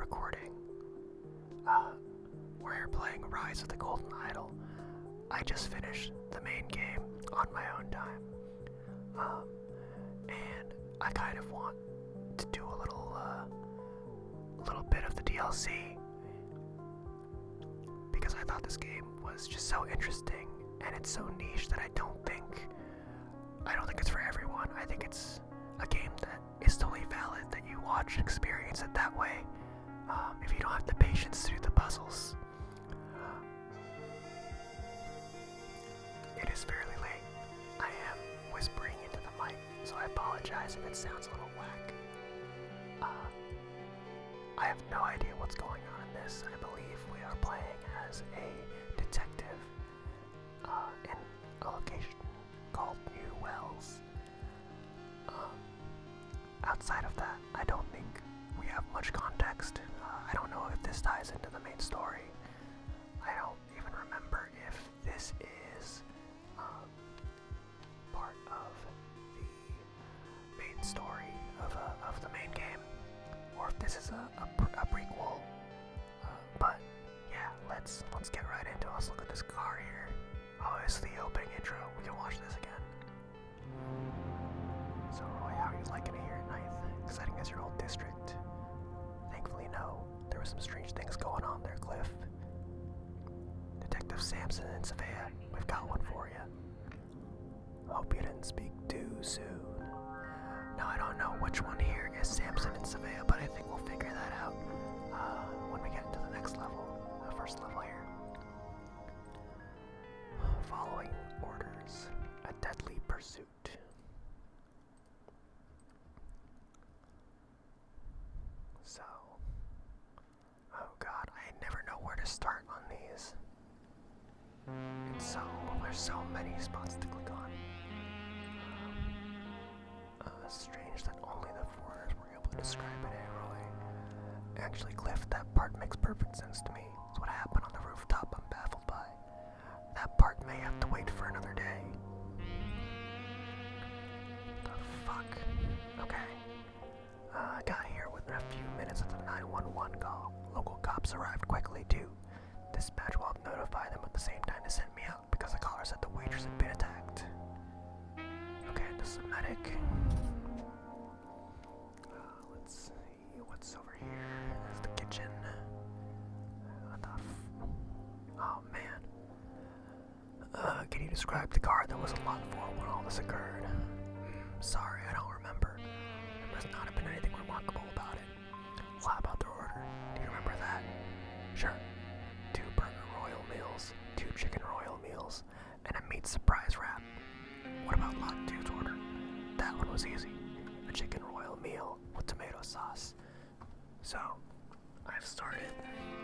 recording. We're playing Rise of the Golden Idol. I just finished the main game on my own time. And I kind of want to do a little bit of the DLC because I thought this game was just so interesting and it's so niche that I don't think it's for everyone. I think it's a game that is totally valid that you watch and experience it that way. If you don't have the patience to do the puzzles. It is fairly late. I am whispering into the mic, so I apologize if it sounds a little whack. I have no idea what's going on in this. I believe we are playing as a detective in a location called New Wells. Outside of that, I don't think we have much context. I don't know if this ties into the main story. I don't even remember if this is part of the main story of the main game, or if this is a prequel. But yeah, let's get right into it. Let's look at this car here. Oh, it's the opening intro. We can watch this again. So Roy, how are you liking it here at Ninth? Exciting as your old district? Thankfully, no. There were some strange things going on there, Cliff. Detective Samson and Savea, we've got one for you. Hope you didn't speak too soon. Now, I don't know which one here is Samson and Savea, but I think we'll figure that out when we get into the next level, the first level here. Following orders, a deadly pursuit. So, oh god, I never know where to start on these. There's so many spots to click on. Strange that only the foreigners were able to describe it, Roy? Actually, Cliff, that part makes perfect sense to me. It's what happened on the rooftop I'm baffled by. That part may have to wait for another day. The fuck? Okay. I got here within a few minutes of the 911 call. Local cops arrived quickly, too. Dispatch will notify them at the same time to send me out because the caller said the waitress had been attacked. Okay, this is a medic. Let's see what's over here. There's the kitchen. Oh man. Can you describe the car that was in lot 4 when all this occurred? Sorry, I don't remember. There must not have been anything remarkable about it. Well, how about the order? Do you remember that? Sure. 2 burger royal meals, 2 chicken royal meals, and a meat surprise wrap. What about lot 2's order? That one was easy. A chicken royal meal with tomato sauce. So, I've started,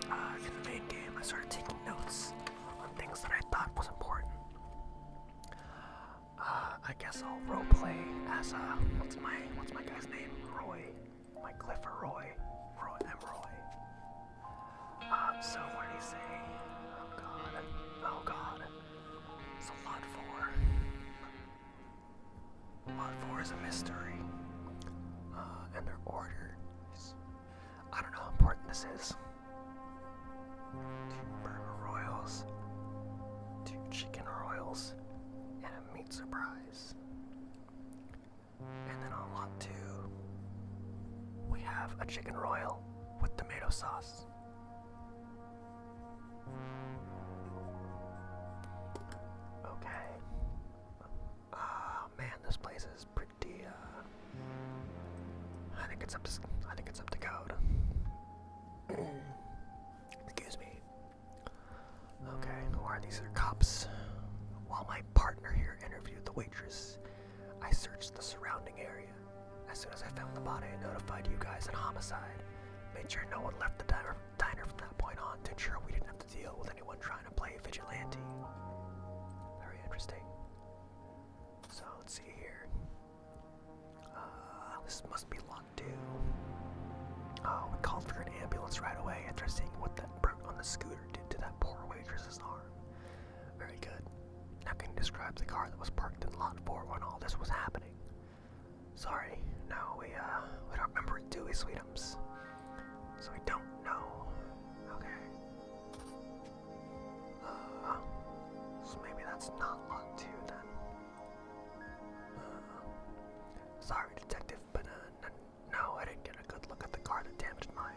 in the main game, I started taking notes on things that I thought was important. I guess I'll roleplay as, what's my guy's name? Roy. My Cliff or Roy? I'm Roy. So what did he say? Oh god. So lot 4. Lot 4 is a mystery. And their order is, I don't know how important this is. 2 burger royals, 2 chicken royals, and a meat surprise. And then on lot 2, we have a chicken royal with tomato sauce. Okay. Man, this place is pretty, I think it's up to code. Excuse me. Okay, who are these? Are cops. While my partner here interviewed the waitress, I searched the surrounding area. As soon as I found the body, I notified you guys in homicide. Made sure no one left the diner from that point on to ensure we didn't have to deal with anyone trying to play vigilante. Very interesting. So, let's see here. This must be lot 2. Oh, we called for an ambulance right away after seeing what that brute on the scooter did to that poor waitress's arm. Very good. Now can you describe the car that was parked in lot 4 when all this was happening? Sorry, no, we don't remember it, do we, Sweetums? So we don't know. Okay. So maybe that's not lot 2 then. Sorry, detective, but no, I didn't get a good look at the car that damaged mine.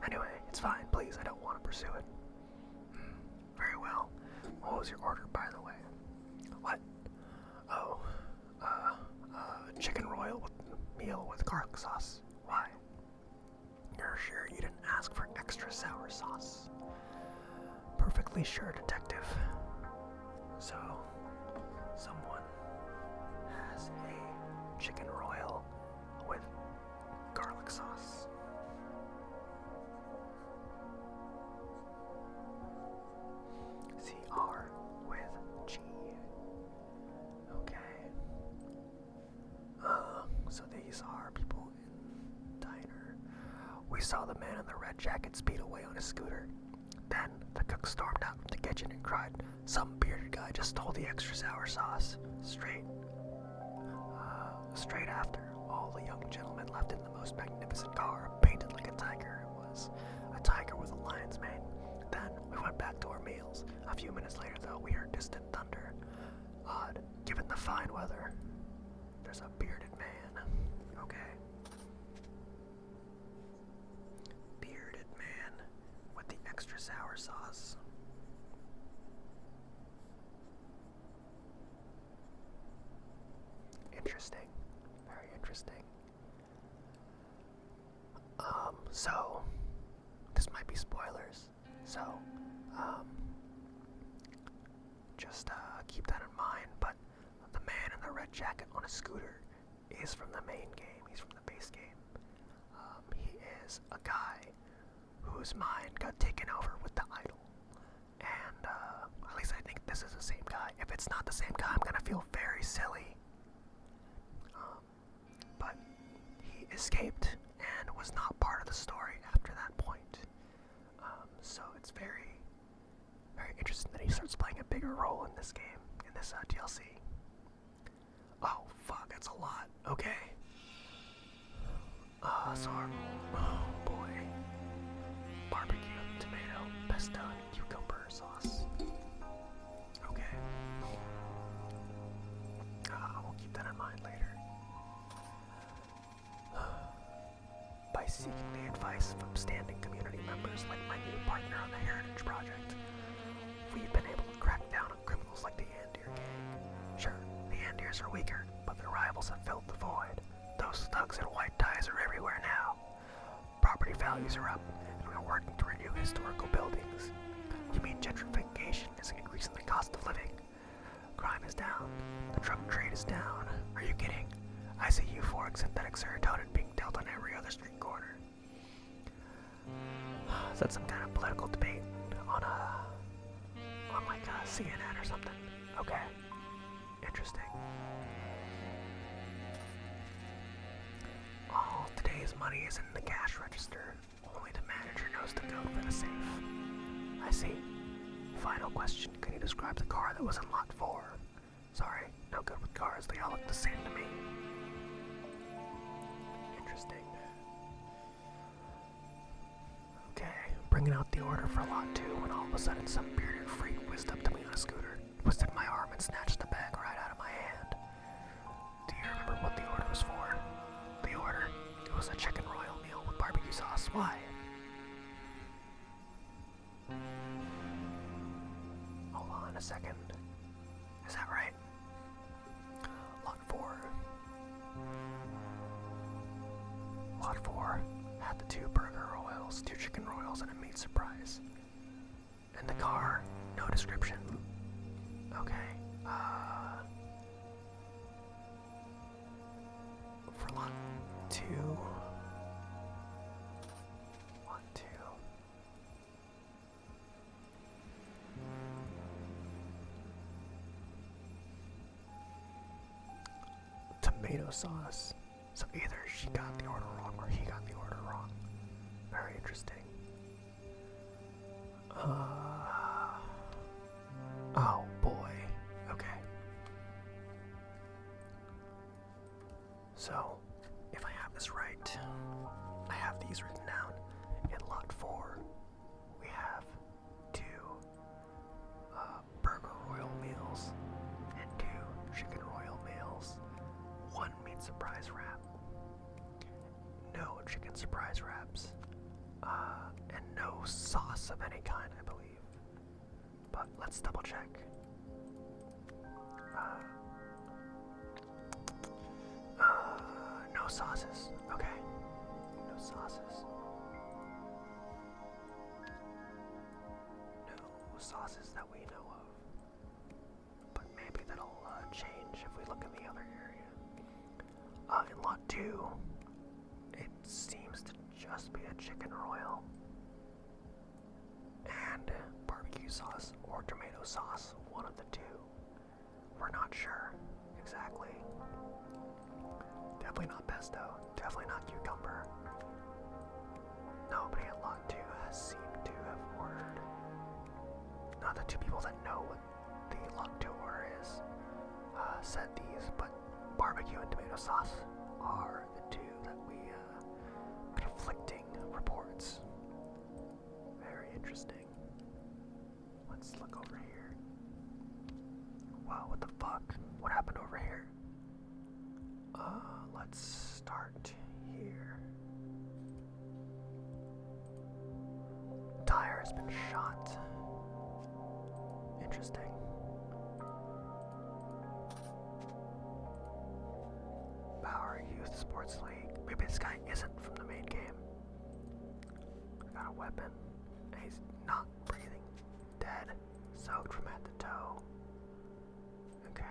Anyway, it's fine, please, I don't want to pursue it. Very well. What was your order, by the way? What? Oh, chicken royal with meal with garlic sauce. Why? You're sure you didn't ask for extra sour sauce? Perfectly sure, detective. So, someone has a chicken royal with garlic sauce. CR with G. Okay. So these are people in the diner. We saw the man in the red jacket speed away on his scooter. Then the cook stormed out from the kitchen and cried, "Some bearded guy just stole the extra sour sauce." Straight after, all the young gentlemen left in the most magnificent car, painted like a tiger. It was a tiger with a lion's mane. Then we went back to our meals. A few minutes later, though, we heard distant thunder. Odd, given the fine weather. There's a bearded man. Okay. Bearded man with the extra sour sauce. Interesting. Very interesting. So this might be spoilers. So, just keep that in mind. But the man in the red jacket on a scooter is from the main game. He's from the base game. He is a guy whose mind got taken over with the idol. And at least I think this is the same guy. If it's not the same guy, I'm gonna feel very silly. But he escaped and was not part of the story after that point. So it's very, very interesting that he starts playing a bigger role in this game, in this DLC. Oh, fuck, that's a lot. Okay. So oh boy. Barbecue, tomato, pesto, and cucumber sauce. Okay. We'll keep that in mind later. By seeking the advice of upstanding community members like my new partner on the Heritage Project, we've been able to crack down on criminals like the Andir gang. Sure, the Andirs are weaker, but their rivals have filled the void. Those thugs in white ties are everywhere now. Property values are up, and we're working to renew historical buildings. You mean gentrification is increasing the cost of living? Crime is down. The drug trade is down. Are you kidding? I see euphoric synthetic serotonin being dealt on every other street corner. Is that some kind of political debate on like CNN or something? Okay. Interesting. All today's money is in the cash register. Only the manager knows the code for the safe. I see. Final question. Can you describe the car that was in lot 4? Sorry, no good with cars. They all look the same to me. Interesting. Okay, bringing out the order for lot 2 when all of a sudden some bearded freak whizzed up to me on a scooter, twisted my arm and snatched the bag right out of my hand. Do you remember what the order was for? The order? It was a chicken royal meal with barbecue sauce. Why? Hold on a second. Is that right? Lot 4. Lot 4 had the 2 burger royals, 2 chicken royals, and a meat surprise. And the car, no description. Okay, for lot 2. Lot 2. Tomato sauce. So either she got the order wrong or he got the order wrong. Very interesting. Oh boy. Okay. So, if I have this right, I have these written down. In 4, we have 2 Burger Royal meals and 2 Chicken Royal meals, 1 meat surprise wrap, no chicken surprise wraps, and no sauce of any kind, I believe. But let's double check. No sauces. Okay. No sauces. No sauces that we know of. But maybe that'll change if we look in the other area. In lot 2, it seems to just be a chicken royal and barbecue sauce or tomato sauce, one of the two. We're not sure exactly. Definitely not pesto, definitely not cucumber. Nobody at lot 2 has seemed to have ordered. Not the 2 people that know what the lot 2 order is said these, but barbecue and tomato sauce are the 2 that we conflicting reports. Very interesting. Let's look over here. Wow, what the fuck? What happened over here? Let's start here. Tire has been shot. Interesting. Power Youth Sports League. Maybe this guy isn't from the main game. Got a weapon. He's not breathing. Dead. Soaked from head to toe. Okay.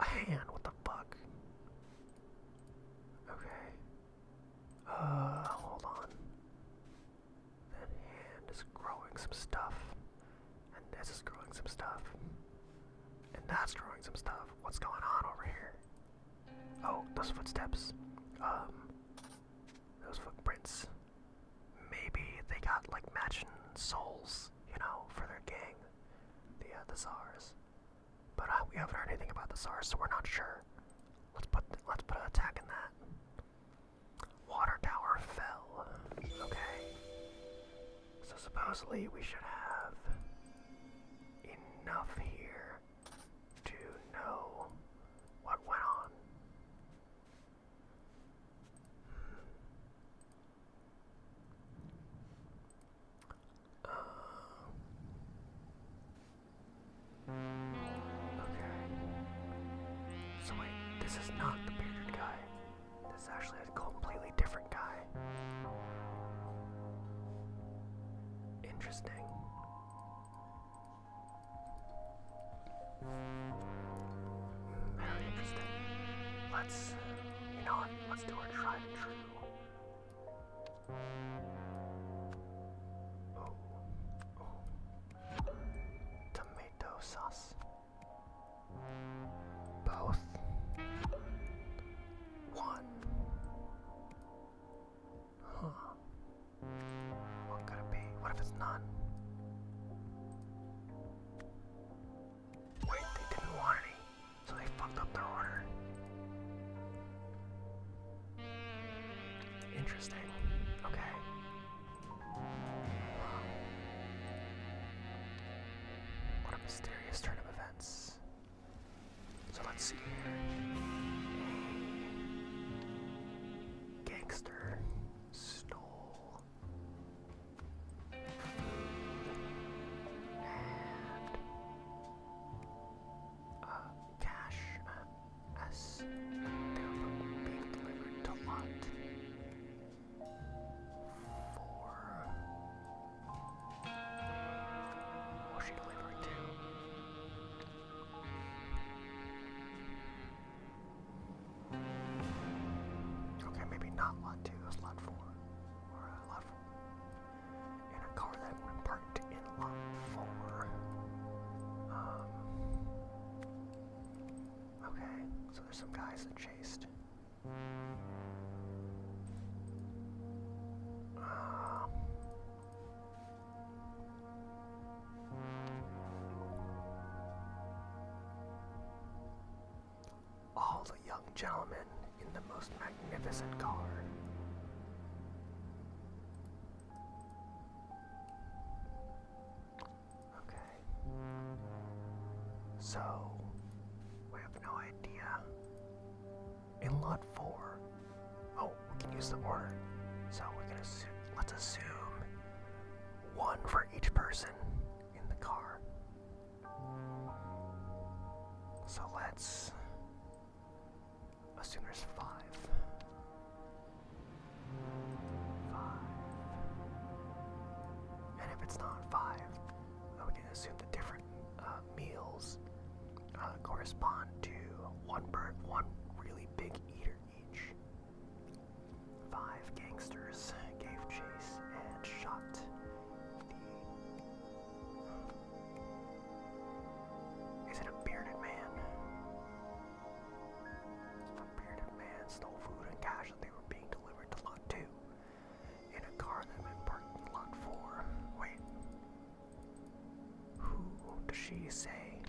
A hand. What the fuck? Okay. Hold on. That hand is growing some stuff. And this is growing some stuff. And that's growing some stuff. What's going on over here? Oh, those footsteps. Those footprints. Maybe they got like matching souls, you know, for their gang. The SARS. But we haven't heard anything about the SARS, so we're not sure. Let's put an attack in that. Water tower fell. Okay. So supposedly we should have enough here to know what went on. Okay. So wait, this is not the bearded guy. This is actually a completely different guy. Interesting. Very interesting. Let's, you know what, let's do our tried and true. Tomato sauce. Both. 1. Huh. What could it be? What if it's none? Wait, they didn't want any, so they fucked up their order. Interesting. Okay. What a mysterious turn of events. So let's see here. Gangster stole and cash as they were being delivered to lot 4. What was she delivering to? Okay, maybe not lot 2, it was lot 4. Or lot 4. In a car that went parked in lot 4. Okay, so there's some guys that chased. All the young gentlemen in the most magnificent car. So, we have no idea. In lot 4, oh, we can use the order. So we can assume, let's assume 1 for each person in the car. So let's assume there's 5. 5. And if it's not 5, then we can assume the different meals correspond to one really big eater each. 5 gangsters gave chase and shot the... Is it a bearded man? A bearded man stole food and cash that they were being delivered to Lot 2 in a car that had been parked in Lot 4. Wait. Who does she say?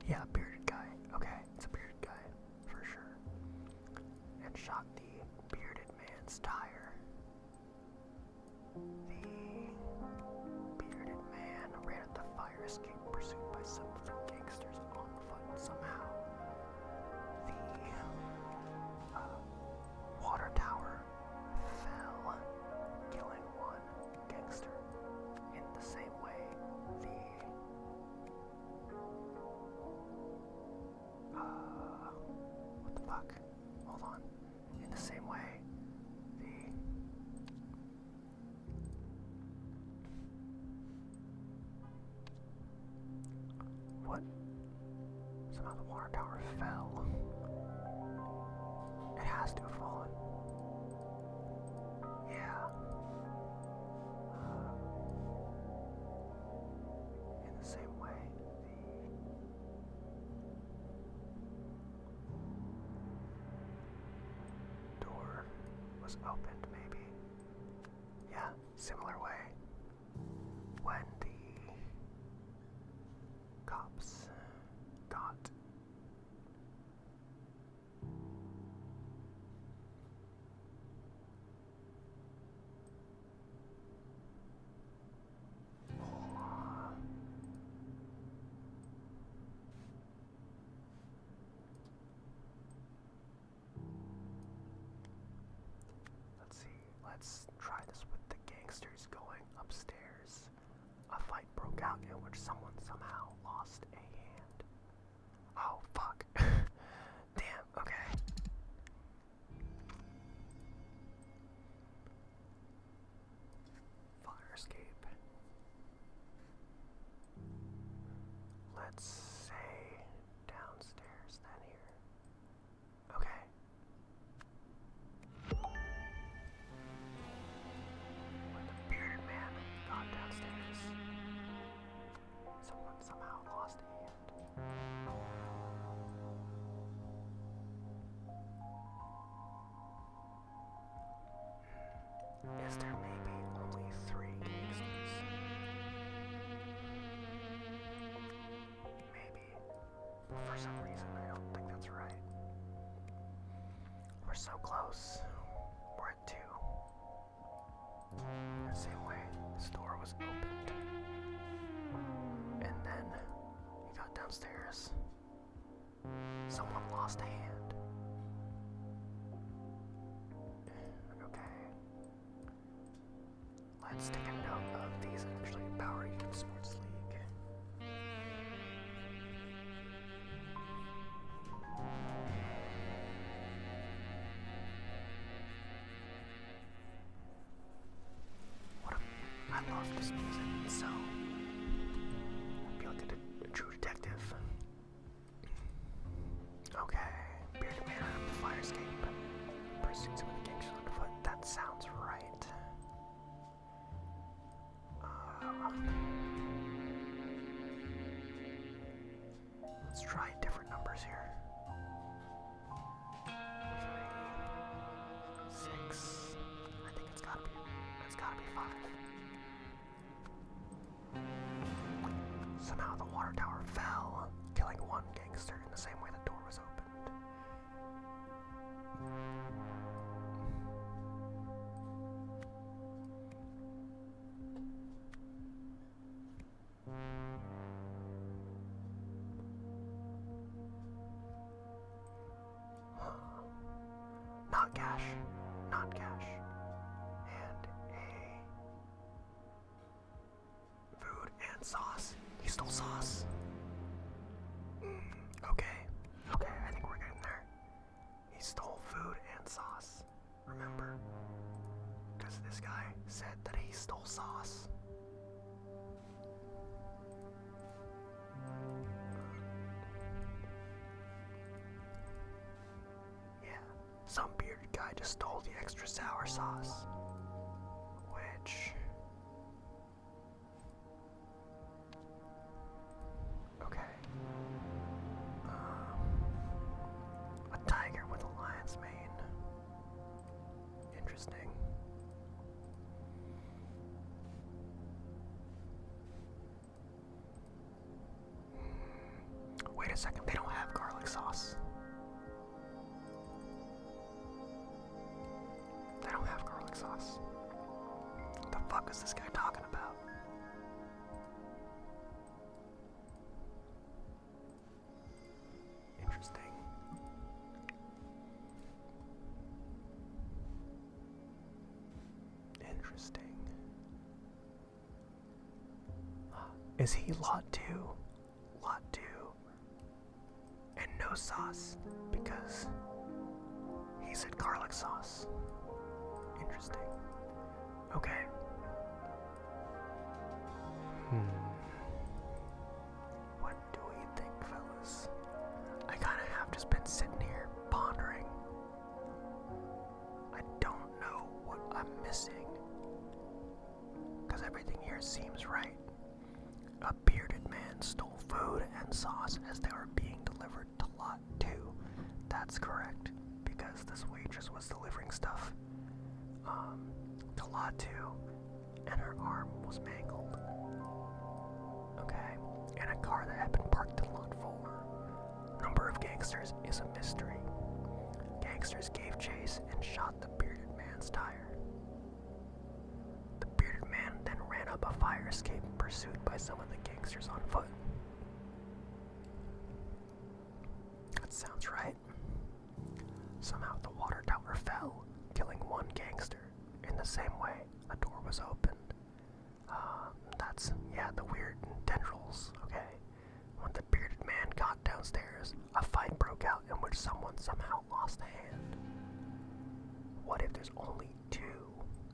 Yeah, bearded guy. Okay, it's a bearded guy, for sure. And shot the bearded man's tire. The bearded man ran at the fire escape, pursued by some of the gangsters on foot somehow. The water tower fell, killing 1 gangster. In the same way, what the fuck? Hold on. In the same way, what? Somehow the water tower fell. It has to have fallen. Yeah. In the same way, the door was opened, maybe. Yeah, similar way. When the cops got let's see, let's try this with the gangsters going upstairs. A fight broke out in which someone somehow lost a hand. Oh, fuck. Damn, okay. Fire escape. Let's say downstairs then here. Okay. When the bearded man got downstairs, someone somehow lost a hand. Is there maybe only 3 gangsters? Maybe. But for some reason, I don't think that's right. We're so close. We're at 2. In the same way, this door was opened. And then he got downstairs. Someone lost a hand. Okay. Let's take a note of these actually Power Youth Sports League. I love this music. It's so... I feel like a true detective. Okay. Bearded man ran up the fire escape. Pursued some of the gangsters on foot. That sounds right. Let's try different numbers here. 3, 6. I think it's gotta be 5. Somehow the water tower fell, killing 1 gangster in the same way the door was opened. cash. Not cash. And a food and sauce. He stole sauce. Okay. Okay, I think we're getting there. He stole food and sauce. Remember? Because this guy said that he stole sauce. Yeah, some bearded guy just stole the extra sour sauce. Which... okay. A tiger with a lion's mane. Interesting. Wait a second, they don't have garlic sauce. They don't have garlic sauce. What the fuck is this guy talking about? Interesting. Interesting. Is he lot 2? Lot 2. And no sauce, because he said garlic sauce. Interesting. Okay. What do we think, fellas? I kinda have just been sitting here pondering. I don't know what I'm missing, because everything here seems right. A bearded man stole food and sauce as they were being delivered to Lot 2. That's correct, because this waitress was delivering stuff to Lot 2, and her arm was mangled. Okay, in a car that had been parked in Lot 4. Number of gangsters is a mystery. Gangsters gave chase and shot the bearded man's tire. The bearded man then ran up a fire escape, pursued by some of the gangsters on foot. That sounds right. Somehow the water tower fell, killing one gangster. In the same way, a door was opened. The weird tendrils, okay? When the bearded man got downstairs, a fight broke out in which someone somehow lost a hand. What if there's only 2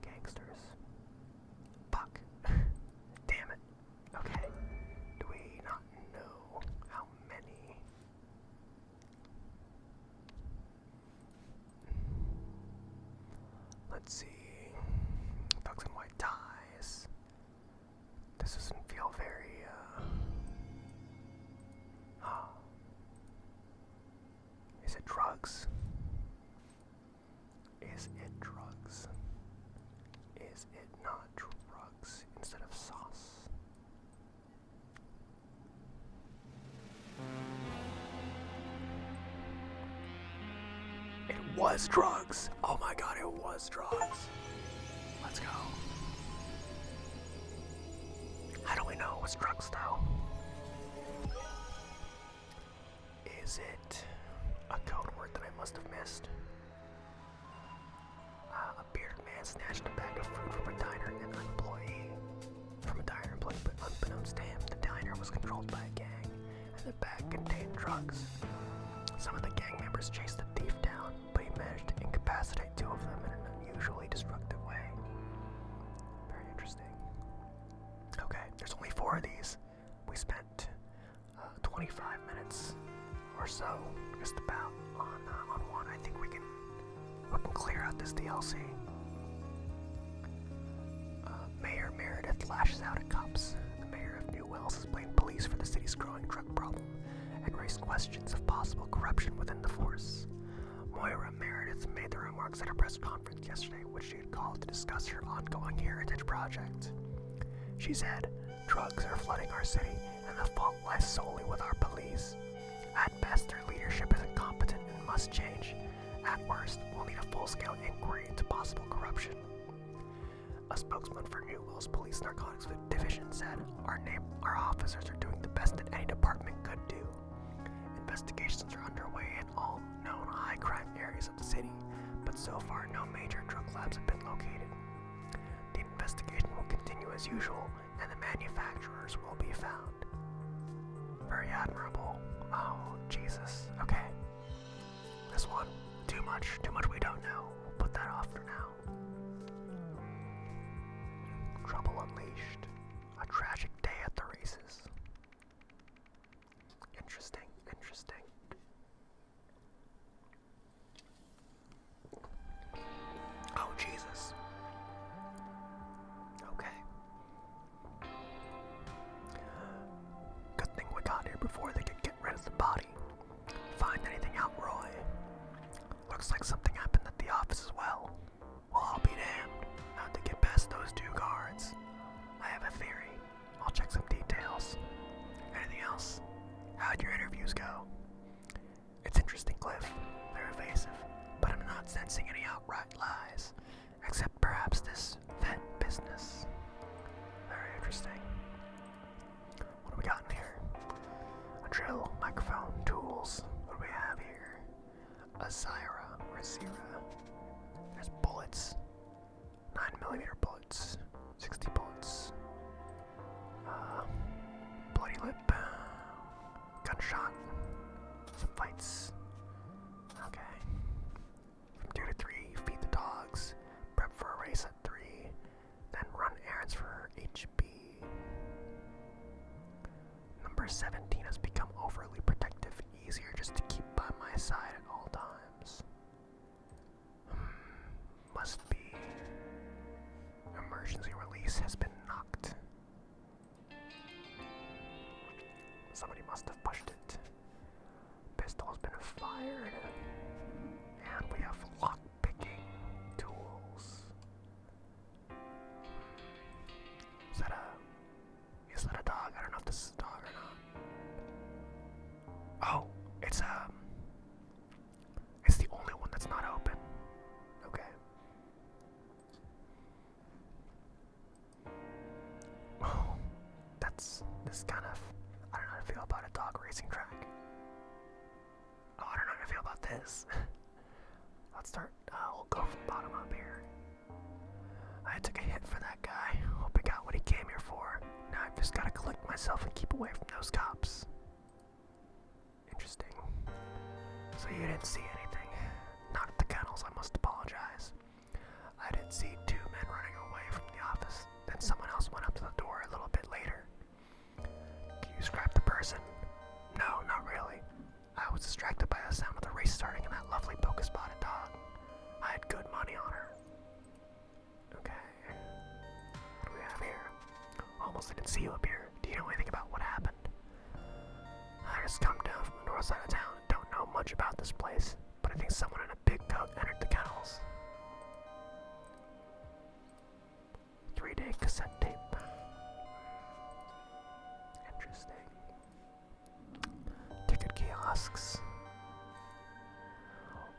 gangsters? Fuck. Damn it. Okay. Do we not know how many? Let's see. Thugs in white ties. This doesn't feel very, Is it drugs? Is it drugs? Is it not drugs instead of sauce? It was drugs! Oh my god, it was drugs! Let's go. How do we know it was drugs, though? Is it a code word that I must have missed? A bearded man snatched a bag of food from a diner and an employee. But unbeknownst to him, the diner was controlled by a gang, and the bag contained drugs. Some of the gang members chased the thief down, but he managed to incapacitate 2 of them in an unusually destructive way. Very interesting. Okay, there's only 4 of these. We spent 25 minutes or so, just about, on one. I think we can clear out this DLC. Mayor Meredith lashes out at cops. The mayor of New Wells has blamed police for the city's growing drug problem and raised questions of possible corruption within the force. Moira Meredith made the remarks at a press conference yesterday, which she had called to discuss her ongoing heritage project. She said, "Drugs are flooding our city, and the fault lies solely with our police. At best, their leadership is incompetent and must change. At worst, we'll need a full-scale inquiry into possible corruption." A spokesman for New Wells Police Narcotics Division said, Our officers are doing the best that any department could do. Investigations are underway in all known high-crime areas of the city, but so far no major drug labs have been located. The investigation will continue as usual, and the manufacturers will be found. Very admirable. Oh, Jesus. Okay. This one, too much we don't know. We'll put that off for now. Trouble Unleashed. A tragic day at the races. Interesting. Oh, Jesus. Okay. Good thing we got here before they could get rid of the body. Find anything out, Roy? Looks like something happened at the office as well. Well, I'll be damned. How'd they get past those two guards? I have a theory. I'll check some details. Anything else? How'd your interviews go? It's interesting, Cliff. They're evasive, but I'm not sensing any outright lies. Except perhaps this vet business. Very interesting. What do we got in here? A drill, microphone, tools. What do we have here? A Zyra or Zira. There's bullets. 9mm bullets. 60 bullets. Bloody lip. Gunshot. Some fights. Okay. From 2 to 3, feed the dogs. Prep for a race at 3. Then run errands for HB. Number 17 has become overly protective. Easier just to keep by my side at all times. Must be. Emergency release has been knocked. Somebody must have pushed it. Pistol has been fired. And we have lock-picking tools. Is that a dog? I don't know if this is a dog or not. Oh, it's the only one that's not open. Okay. Oh, this kind of, I don't know how to feel about a dog racing track. Oh, I don't know how to feel about this. Let's start, we'll go from bottom up here. I took a hit for that guy. Hope he got what he came here for. Now I've just gotta collect myself and keep away from those cops. Interesting. So you didn't see anything? Not at the kennels, I must apologize. I did see 2 men running away from the office. Then someone else went up to the door a little bit later. Can you describe the person? No, not really. I was distracted by the sound of the race starting and that lovely polka-spotted dog. I had good money on her. Okay. What do we have here? Almost didn't see you up here. Do you know anything about what happened? I just come down from the north side of town and don't know much about this place, but I think someone in a big coat entered the kennels. 3-day cassette tape. Interesting. Ticket kiosks.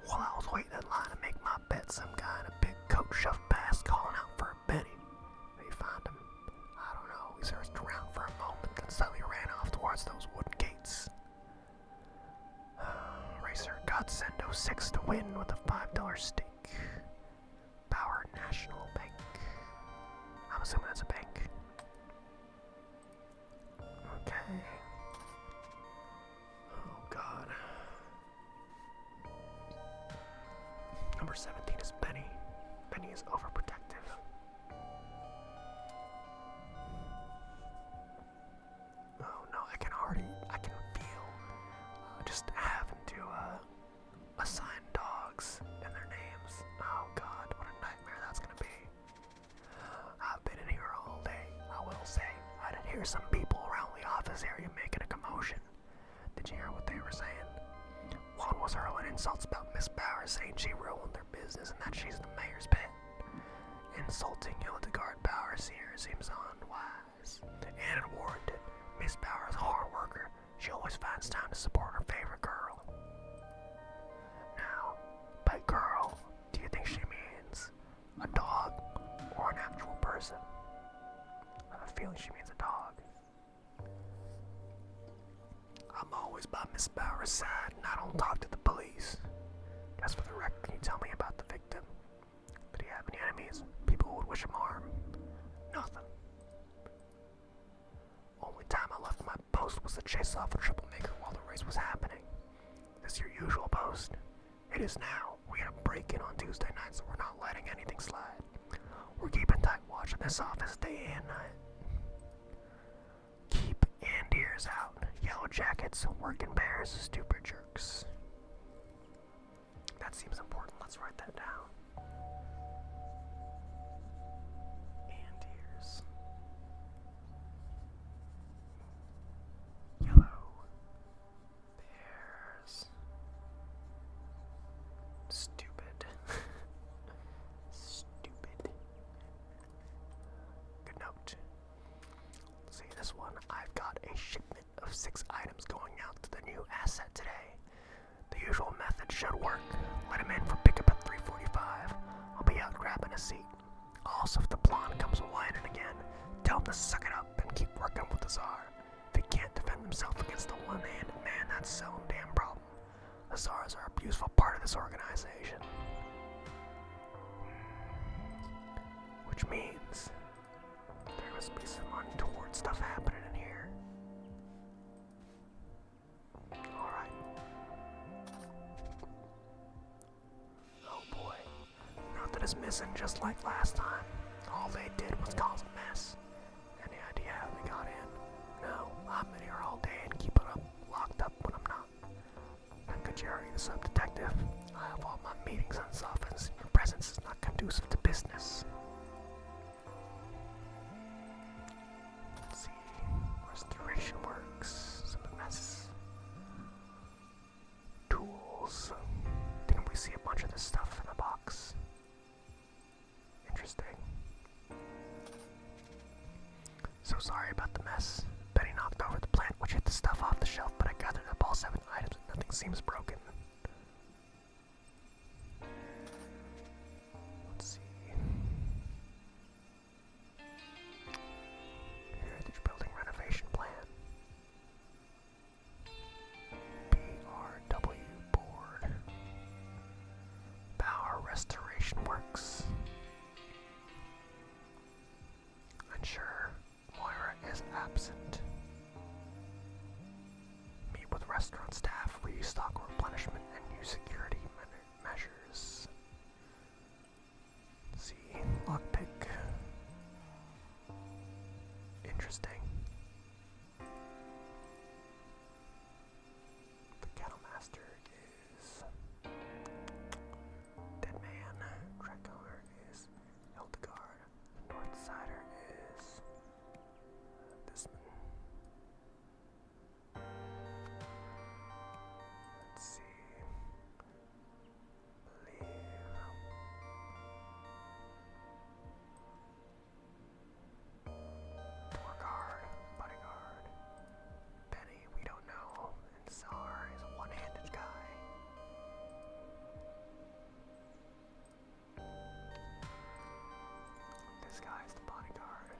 While I was waiting in line to make my bet, some guy in a big coat shoved past calling out for a Benny. They found him. I don't know. He searched around for a moment, then suddenly ran off towards those wooden gates. Racer Godsend 06 to win with a $5 stake. Power National Bank. I'm assuming that's a bank. Okay. Oh God. Number 17 is Benny. Benny is overprotective. Oh no, I can feel just having to assign dogs and their names. Oh God, what a nightmare that's gonna be. I've been in here all day, I will say. I did hear some people around the office area making a commotion. Did you hear what they were saying? One was hurling insults about Miss Bowers, saying she ruined their business and that she's the mayor's pet. Insulting Hildegard Bowers here seems unwise. And it warranted. Miss Bowers is a hard worker. She always finds time to support her favorite girl. Now, by girl, do you think she means a dog or an actual person? I have a feeling she means a dog. I'm always by Miss Bowers' side, and I don't talk to the police. Just for the record, can you tell me about the victim? enemies, people who would wish him harm. Nothing. Only time I left my post was to chase off a troublemaker while the race was happening. This your usual post? It is now. We had a break-in on Tuesday night, so we're not letting anything slide. We're keeping tight watch on this office day and night. Keep and ears out. Yellow jackets, working bears, stupid jerks. That seems important. Let's write that down. And ears. Yellow bears. Stupid. Stupid. Good note. Let's see this one. I've got a shipment of 6 items going out to the new asset today. The usual method should work. Let him in for pickup at 3:45. I'll be out grabbing a seat. Also, if the blonde comes whining again, tell him to suck it up and keep working with the Tsar. If he can't defend himself against a one-handed man, that's his own damn problem. The Tsars are a useful part of this organization. Which means there must be some untoward stuff happening in here. Alright. Oh boy. Nothing is missing, just like last time. All they did was cause a mess. Any idea how they got in? No, I'm in here all day and keep it up, locked up when I'm not. And could you hurry this up, detective? I have all my meetings in this office. Your presence is not conducive to business. Let's see. Restoration works. Some mess. Tools. Didn't we see a bunch of this stuff in the box? Interesting. So sorry about the mess. Betty knocked over the plant which hit the stuff off the shelf, but I gathered up all 7 items and nothing seems broken. Let's see. Heritage Building Renovation Plan. BRW Board. Power Restoration Works. Unsure. Moira is absent. Meet with restaurant staff, restock replenishment, and use security measures. Let's see, lockpick. Interesting. The Cattle Master is Dead Man. Track owner is Hildegard. The North Sider is this one. Let's see. Believe. Bodyguard. Benny, we don't know. And Tsar is a one-handed guy. This guy is the bodyguard.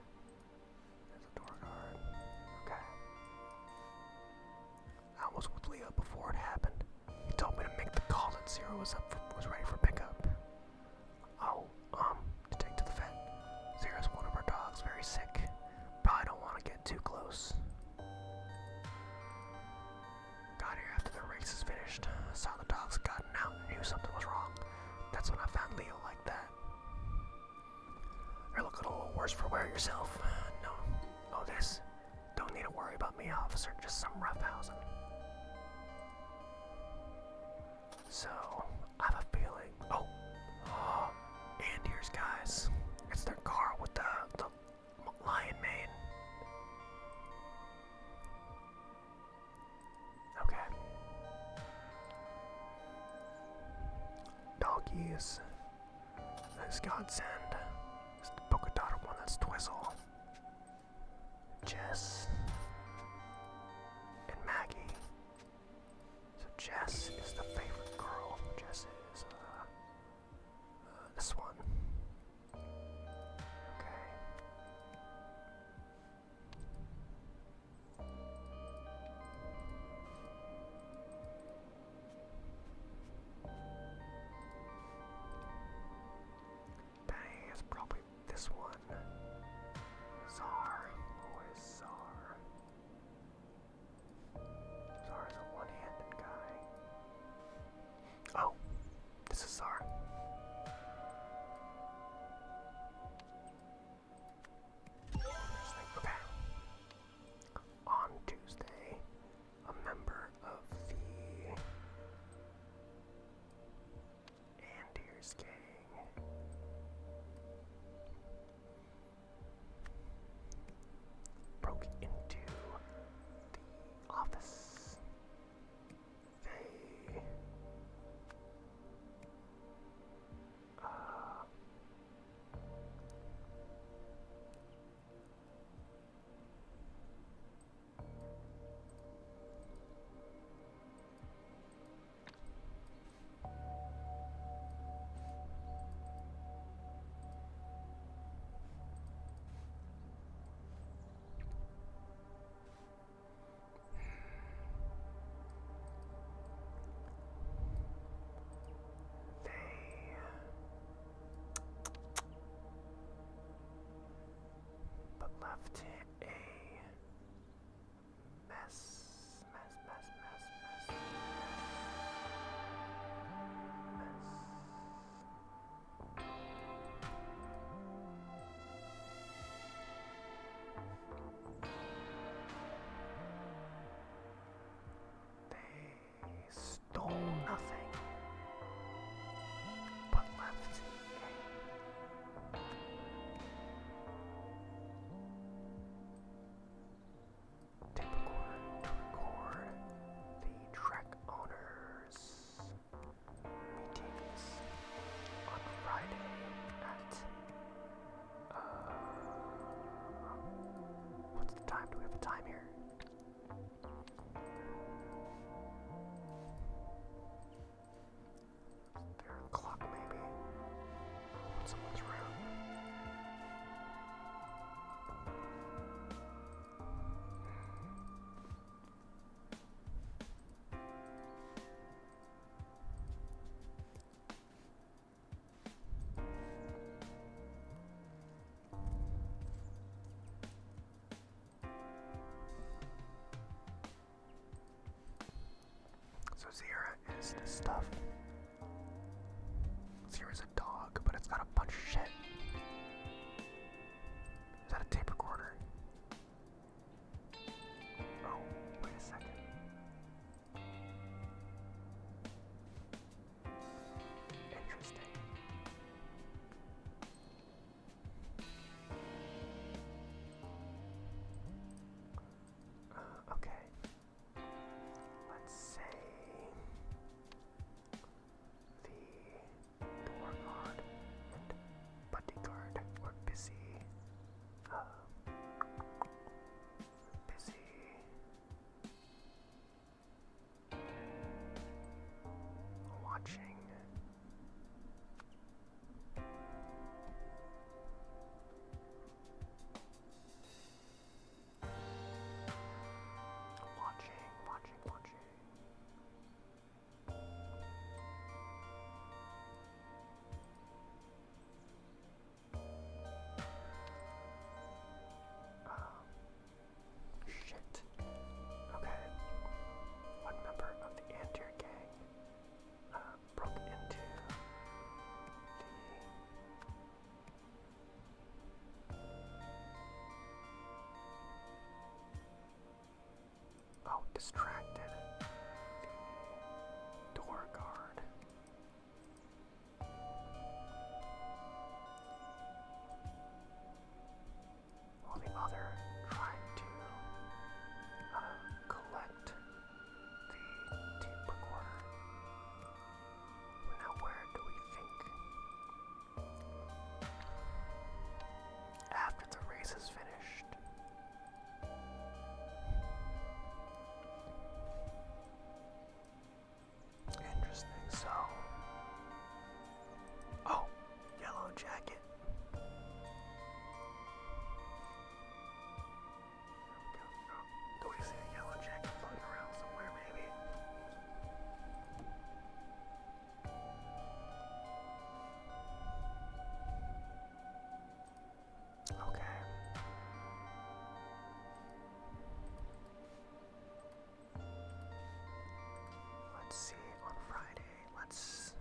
There's a door guard. Okay. I was with Leo before it happened. He told me to make the call that Zero was ready for pickup. Oh, to take to the vet. Zero's one of our dogs, very sick. Probably don't want to get too close. Got here after the race is finished. Saw the dogs gotten out and knew something was wrong. That's when I found Leo like that. You're looking a little worse for wear yourself. No. Oh, this. Don't need to worry about me, officer. Just some roughhousing. So, I have a feeling. Oh. And here's guys. It's their car with the lion mane. Okay. Doggies. There's Godsend. There's the polka dotted one, that's Twizzle. Jess. And Maggie. So Jess is the favorite girl. Jess is, this one. Okay. Benny this stuff. Here is a dog, but it's got a bunch of shit. Is that a tape recorder? Oh, wait a second. Interesting. Okay. Let's say the door guard and bodyguard were busy. Watching. Shit. Okay. One member of the Antir gang broke into distracted the door guard. While the other tried to collect the tape recorder. Now where do we think? After the race is finished. Interesting, so... Oh, Yellow Jacket. Do we see a Yellow Jacket floating around somewhere, maybe? Okay. Let's see, on Friday, let's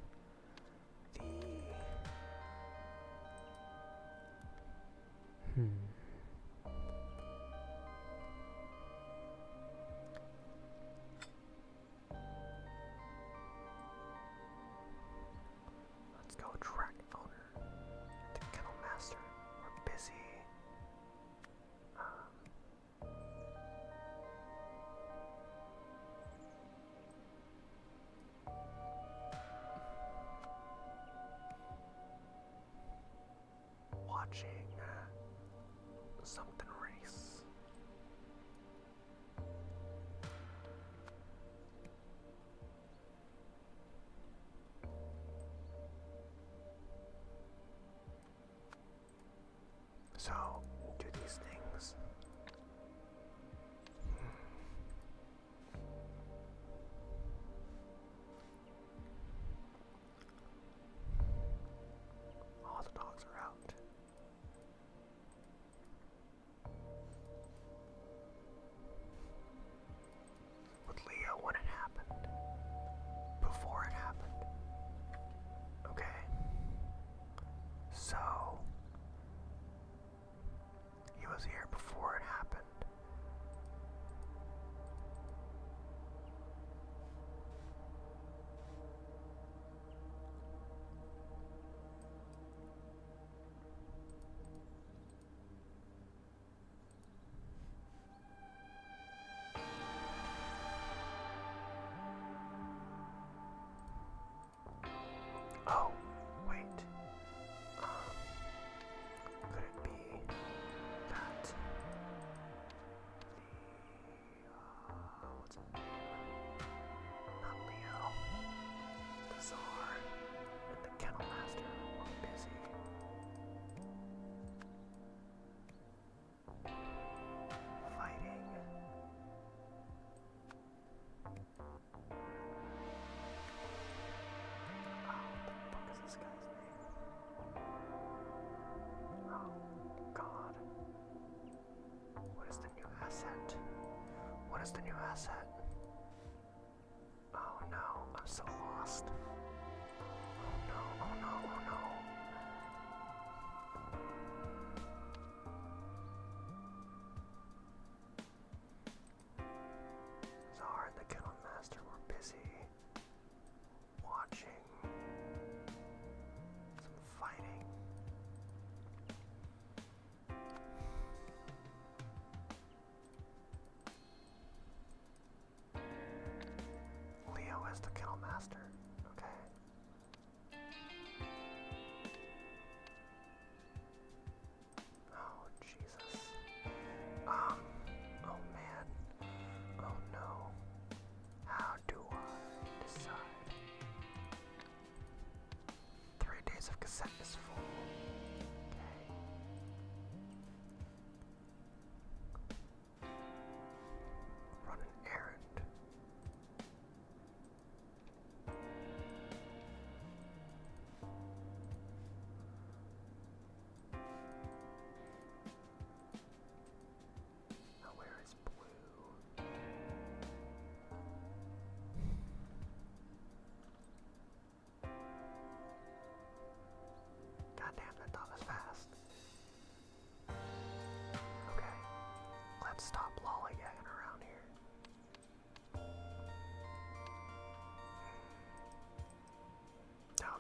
go track owner, the kennel master. We're busy. Watching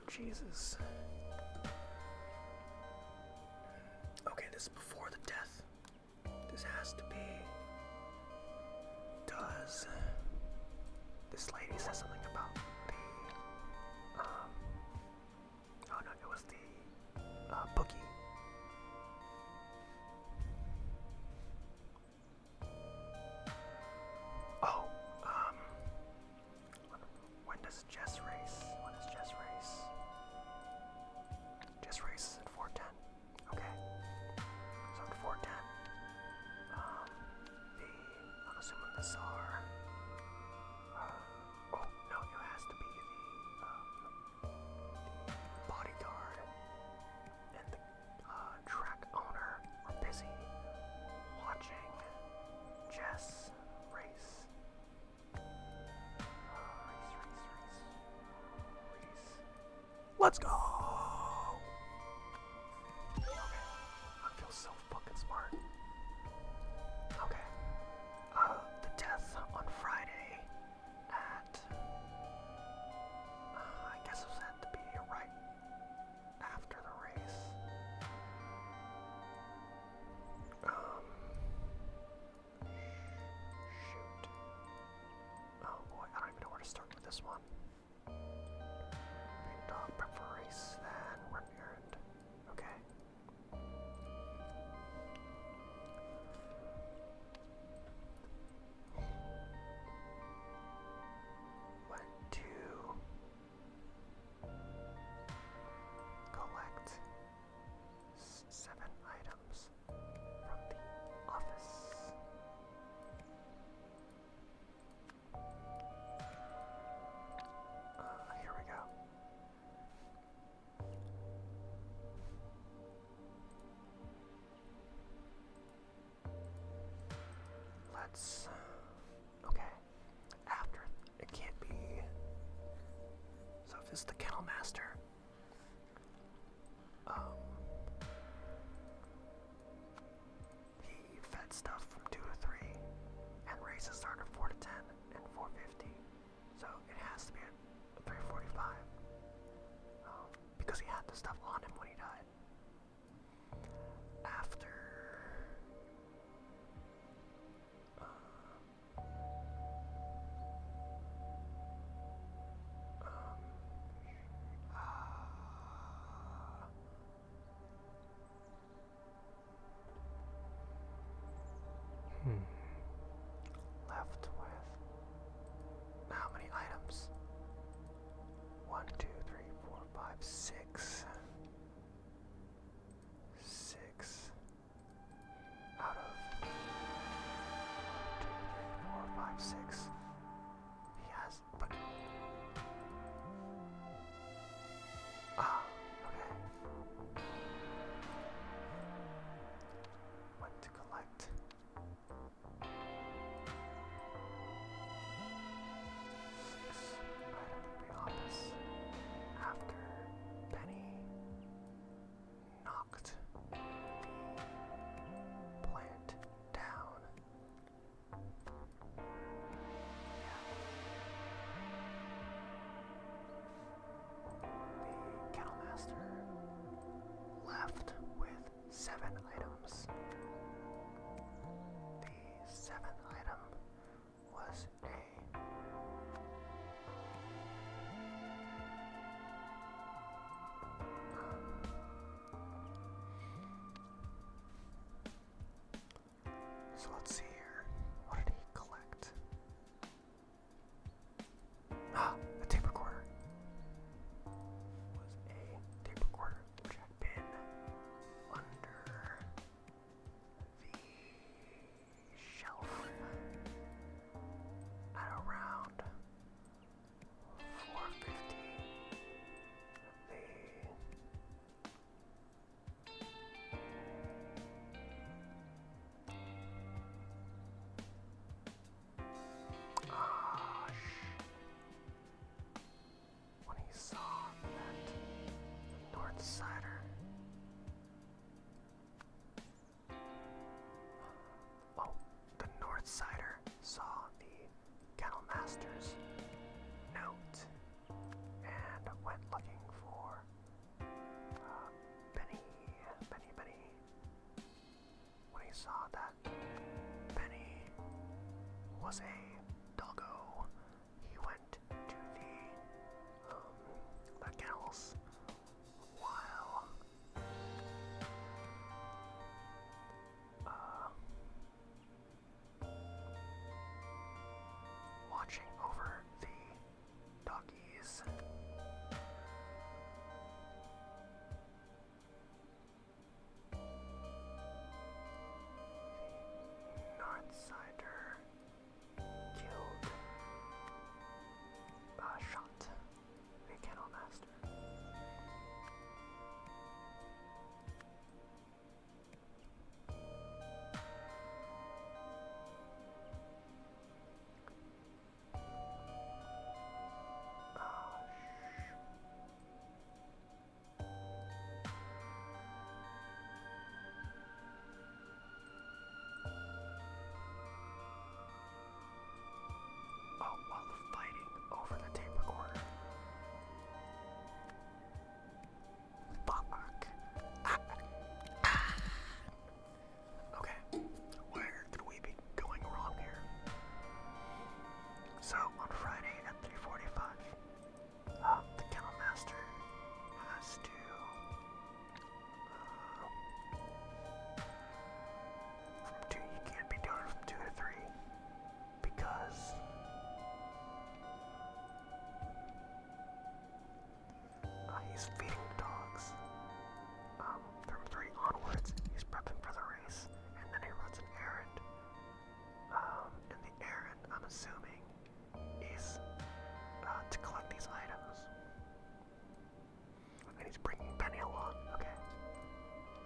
Jesus. Okay, this is before the death. This has to be. Does this lady say something about the oh no, it was the bookie. Oh, when does Jess race? When is Jess race? Jess race is at 4:10. Okay. So at 4:10, I'm assuming the Tsar. Oh no, it has to be the bodyguard and the track owner were busy watching Jess race. Race. Let's go! Okay, I feel so fucking smart. Okay. The death on Friday at, I guess it was had to be right after the race. Shoot. Oh boy, I don't even know where to start with this one. Prep for race, then run errand. Okay. Went to collect 7 items from the office. Here we go. Let's. Okay. After. It can't be. So if this is the Kennel Master. He fed stuff from 2 to 3. And races start at 4 to 10 and 4:50. So it has to be at 3:45. Because he had the stuff on him when he died. After. Left with how many items? 1, 2, 3, 4, 5, 6. 6 out of 1, 2, 3, 4, 5, 6. He has, but okay. Went to collect. Item in the office after Penny. was a doggo. He went to the kennels while watching over the doggies. Northsider killed, shot the kennel master. While fighting over the tape recorder. Fuck. Okay, where could we be going wrong here? So, on Friday at 3:45, the kennel master has to from 2, you can't be doing it from 2 to 3 because he's feeding the dogs. From 3 onwards, he's prepping for the race, and then he runs an errand. And the errand, I'm assuming, is to collect these items. And he's bringing Benny along. Okay.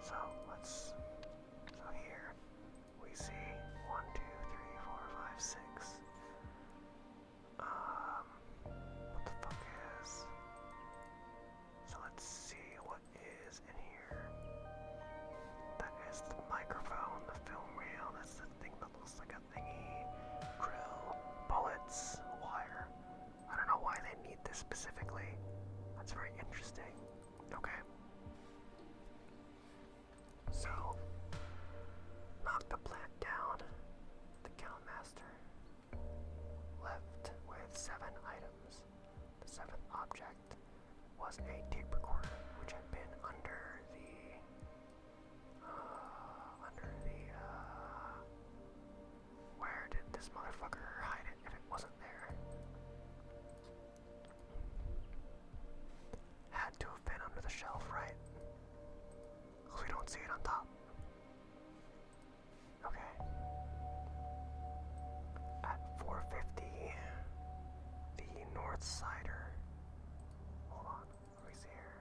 So here we see 1, 2, 3, 4, 5, 6. What the fuck is? So let's see what is in here. That is the microphone, the film reel, that's the thing that looks like a thingy, drill, bullets, wire. I don't know why they need this specifically. That's very interesting. Okay. So, knock the plant down. The kennel master left with 7 items. The 7th object was a tape recorder, which had been under the where did this motherfucker hide it if it wasn't there? Had to have been under the shelf, right? We don't see it on top. Okay. At 4:50, the Northsider. Hold on, let me see here.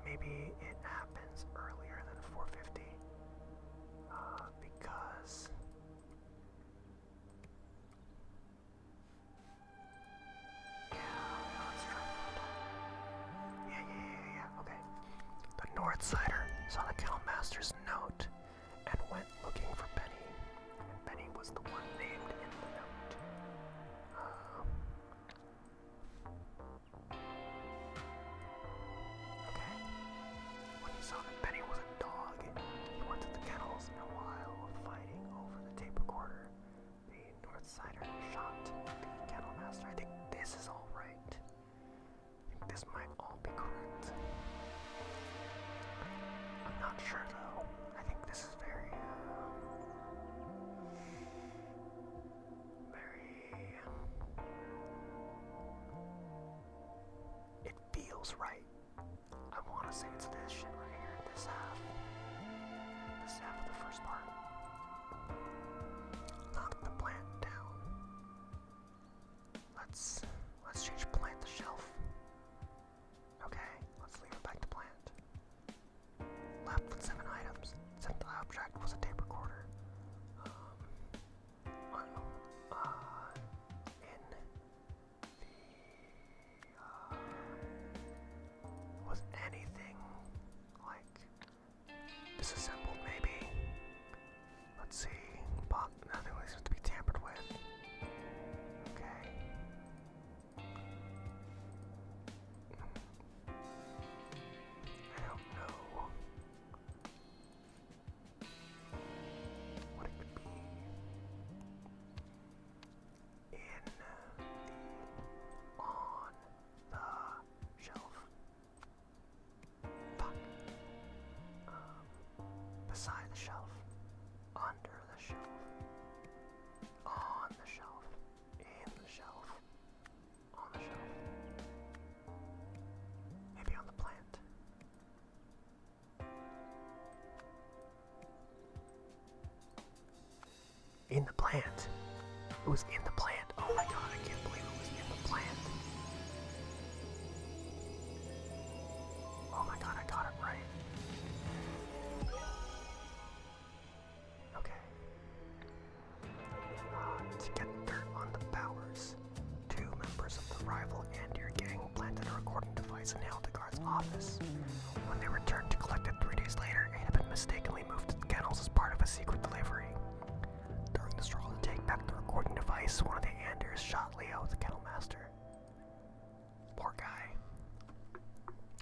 Maybe it happens earlier than 4:50. Because let's try that. Yeah. Okay. The Northsider saw the kennel master's note and went looking for Benny. And Benny was the one named in the note. Okay. When he saw that Benny was a dog, he went to the kennels, and while fighting over the tape recorder, the Northsider shot the kennel master. I think this is all right. I think this might all be correct. I'm not sure though. I think this is very it feels right. I want to say it's this shit right here, this half of the first part. Knock the plant down. Let's change plant to shelf. Okay, let's leave it back to plant. Left with 7 items. 7th object was a tape recorder. Was anything like disassembled maybe? Let's see. Nothing seems to be tampered with. Okay. I don't know. In the plant. It was in the plant. Oh my god, I can't believe it was in the plant. Oh my god, I got it right. Okay. To get dirt on the Powers, 2 members of the rival Andir gang planted a recording device in Hildegard's office. When they returned to collect it 3 days later, it had been mistakenly moved to the kennels as part of a secret delivery. During the struggle to take back the recording device, one of the Anders shot Leo, the kennel master. Poor guy.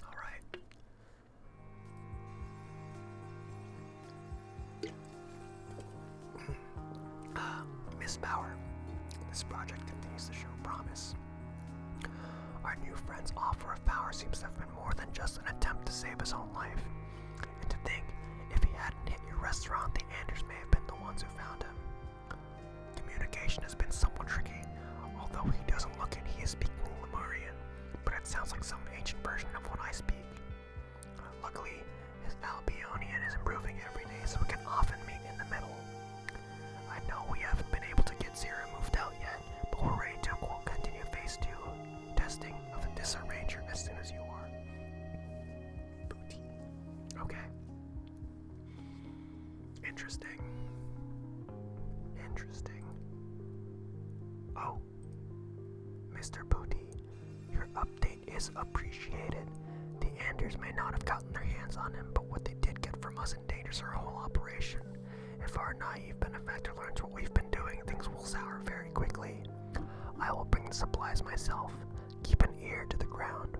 Alright. Miss Bauer. This project continues to show promise. Our new friend's offer of power seems to have been more than just an attempt to save his own life. And to think, if he hadn't hit your restaurant, the Anders may have been the ones who found him. Communication has been somewhat tricky. Although he doesn't look it, he is speaking Lemurian, but it sounds like some ancient version of what I speak. Luckily, his Albionian is improving every day, so we can often meet in the middle. I know we haven't been able to get Zira moved out yet, but we're ready to continue phase 2 testing of a Disarranger as soon as you are. Booty. Okay. Interesting. Oh. Mr. Booty, your update is appreciated. The Anders may not have gotten their hands on him, but what they did get from us endangers our whole operation. If our naive benefactor learns what we've been doing, things will sour very quickly. I will bring the supplies myself. Keep an ear to the ground.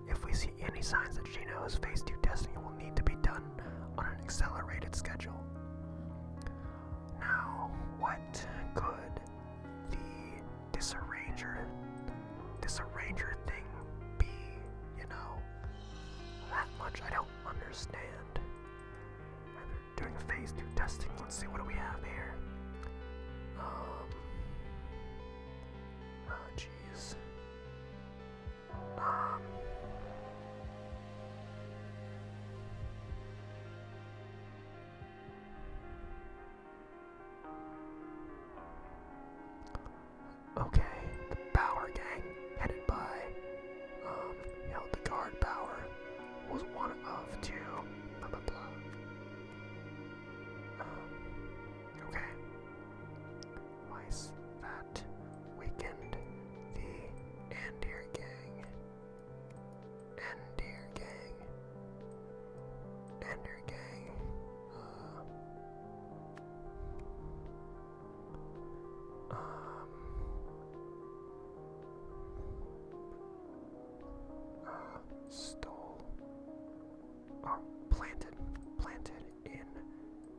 If we see any signs that she knows, phase 2 testing will need to be done on an accelerated schedule. Now, what could the Disarranger thing be, you know? That much I don't understand. And they're doing phase 2 testing. Let's see, what do we have here? Oh jeez. Okay, the Bauer gang, headed by Hildegard Bauer, was one of 2 blah blah blah. Okay. Twice that weakened the Andir gang. Stole or planted in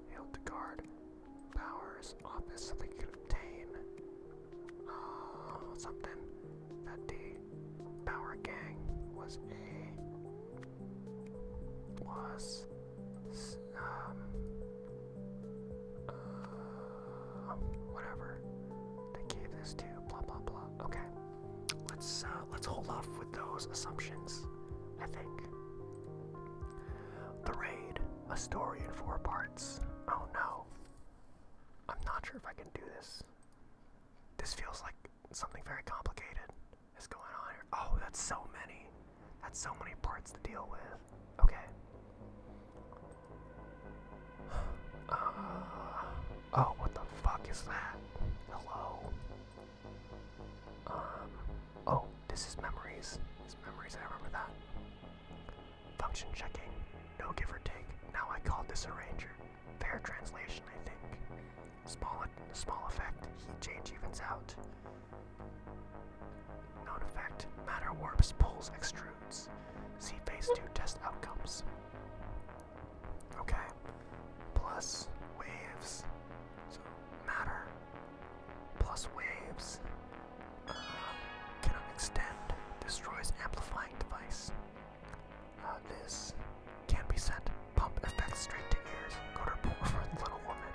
Hildegard Bauer's office so they could obtain something that the Bauer gang was whatever they gave this to, blah blah blah. Okay, let's hold off with those assumptions. I think the raid, a story in 4 parts. Oh no, I'm not sure if I can do this. This feels like something very complicated is going on here. Oh, that's so many. That's so many parts to deal with. Okay. Oh, what the fuck is that? Hello. Oh, this is memories. I remember that. Function checking. No give or take. Now I call this a ranger. Fair translation, I think. Small effect. Heat change evens out. Known effect. Matter warps, pulls, extrudes. See phase 2 test outcomes. Okay. Plus waves. So matter plus waves. Cannot extend. Destroys amplifying device. This can be sent. Pump effects straight to ears. Go to report for the little woman.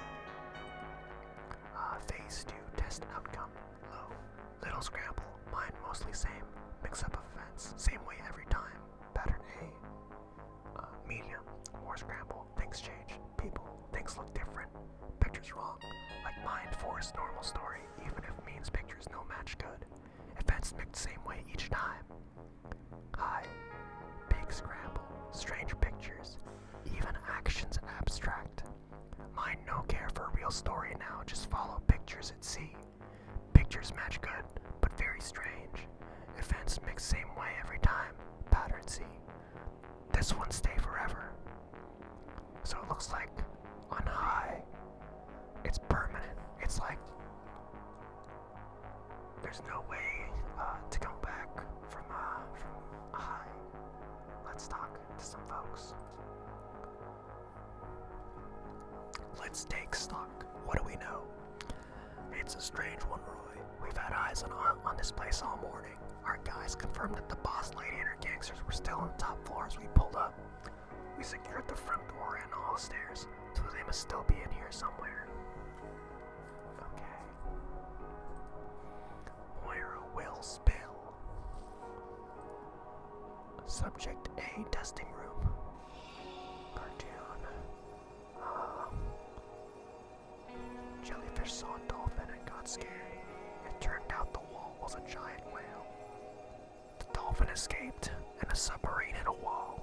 Phase 2 test outcome. Low. Little scramble. Mine mostly same. Mix up of events. Same way every time. Pattern A. Medium. More scramble. Things change. People. Things look different. Picture's wrong. Like mine. mind for his normal story, even if Mean's pictures no match good. Events mixed the same way each time. High, big scramble, strange pictures, even actions abstract. Mine no care for a real story now, just follow pictures at sea. Pictures match good, but very strange. Events mix same way every time, pattern C. This one stay forever. So it looks like on high, it's permanent. It's like there's no way to come back from high. Let's talk to some folks. Let's take stock. What do we know? It's a strange one, Roy. We've had eyes on this place all morning. Our guys confirmed that the boss lady and her gangsters were still on the top floor as we pulled up. We secured the front door and all the stairs, so they must still be in here somewhere. Okay. Moira will spill. Subject A testing room. Cartoon. Jellyfish saw a dolphin and got scared. It turned out the wall was a giant whale. The dolphin escaped, and a submarine hit a wall.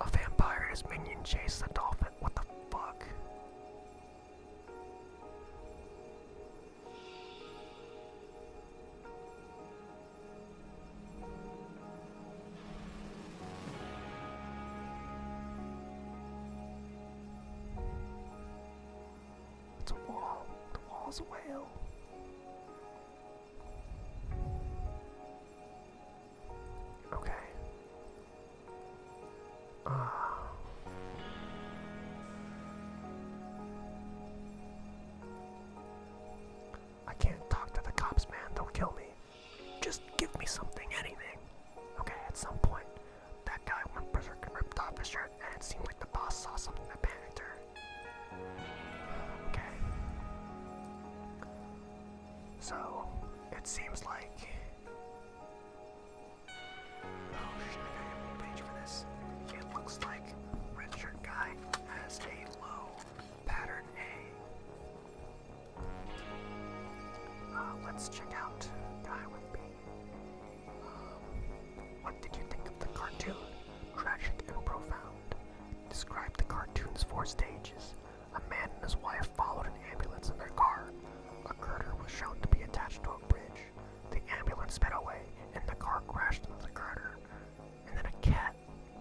A vampire and his minion chased the dolphin. What the fuck? It's a wall. The wall's a whale. Okay. I can't talk to the cops, man. They'll kill me. Just give me something, anything. Okay, at some point, that guy went berserk and ripped off his shirt, and it seemed like the boss saw something that panicked her. Okay. So, it seems like... Oh shit, I gotta get a page for this. It looks like red shirt guy has a low pattern A. Let's check out guy with B. What did you think of the cartoon? Tragic and profound. Describe the cartoon's 4 stages. A man and his wife followed an ambulance in their car. A girder was shown to be attached to a bridge. The ambulance sped away, and the car crashed into the girder. And then a cat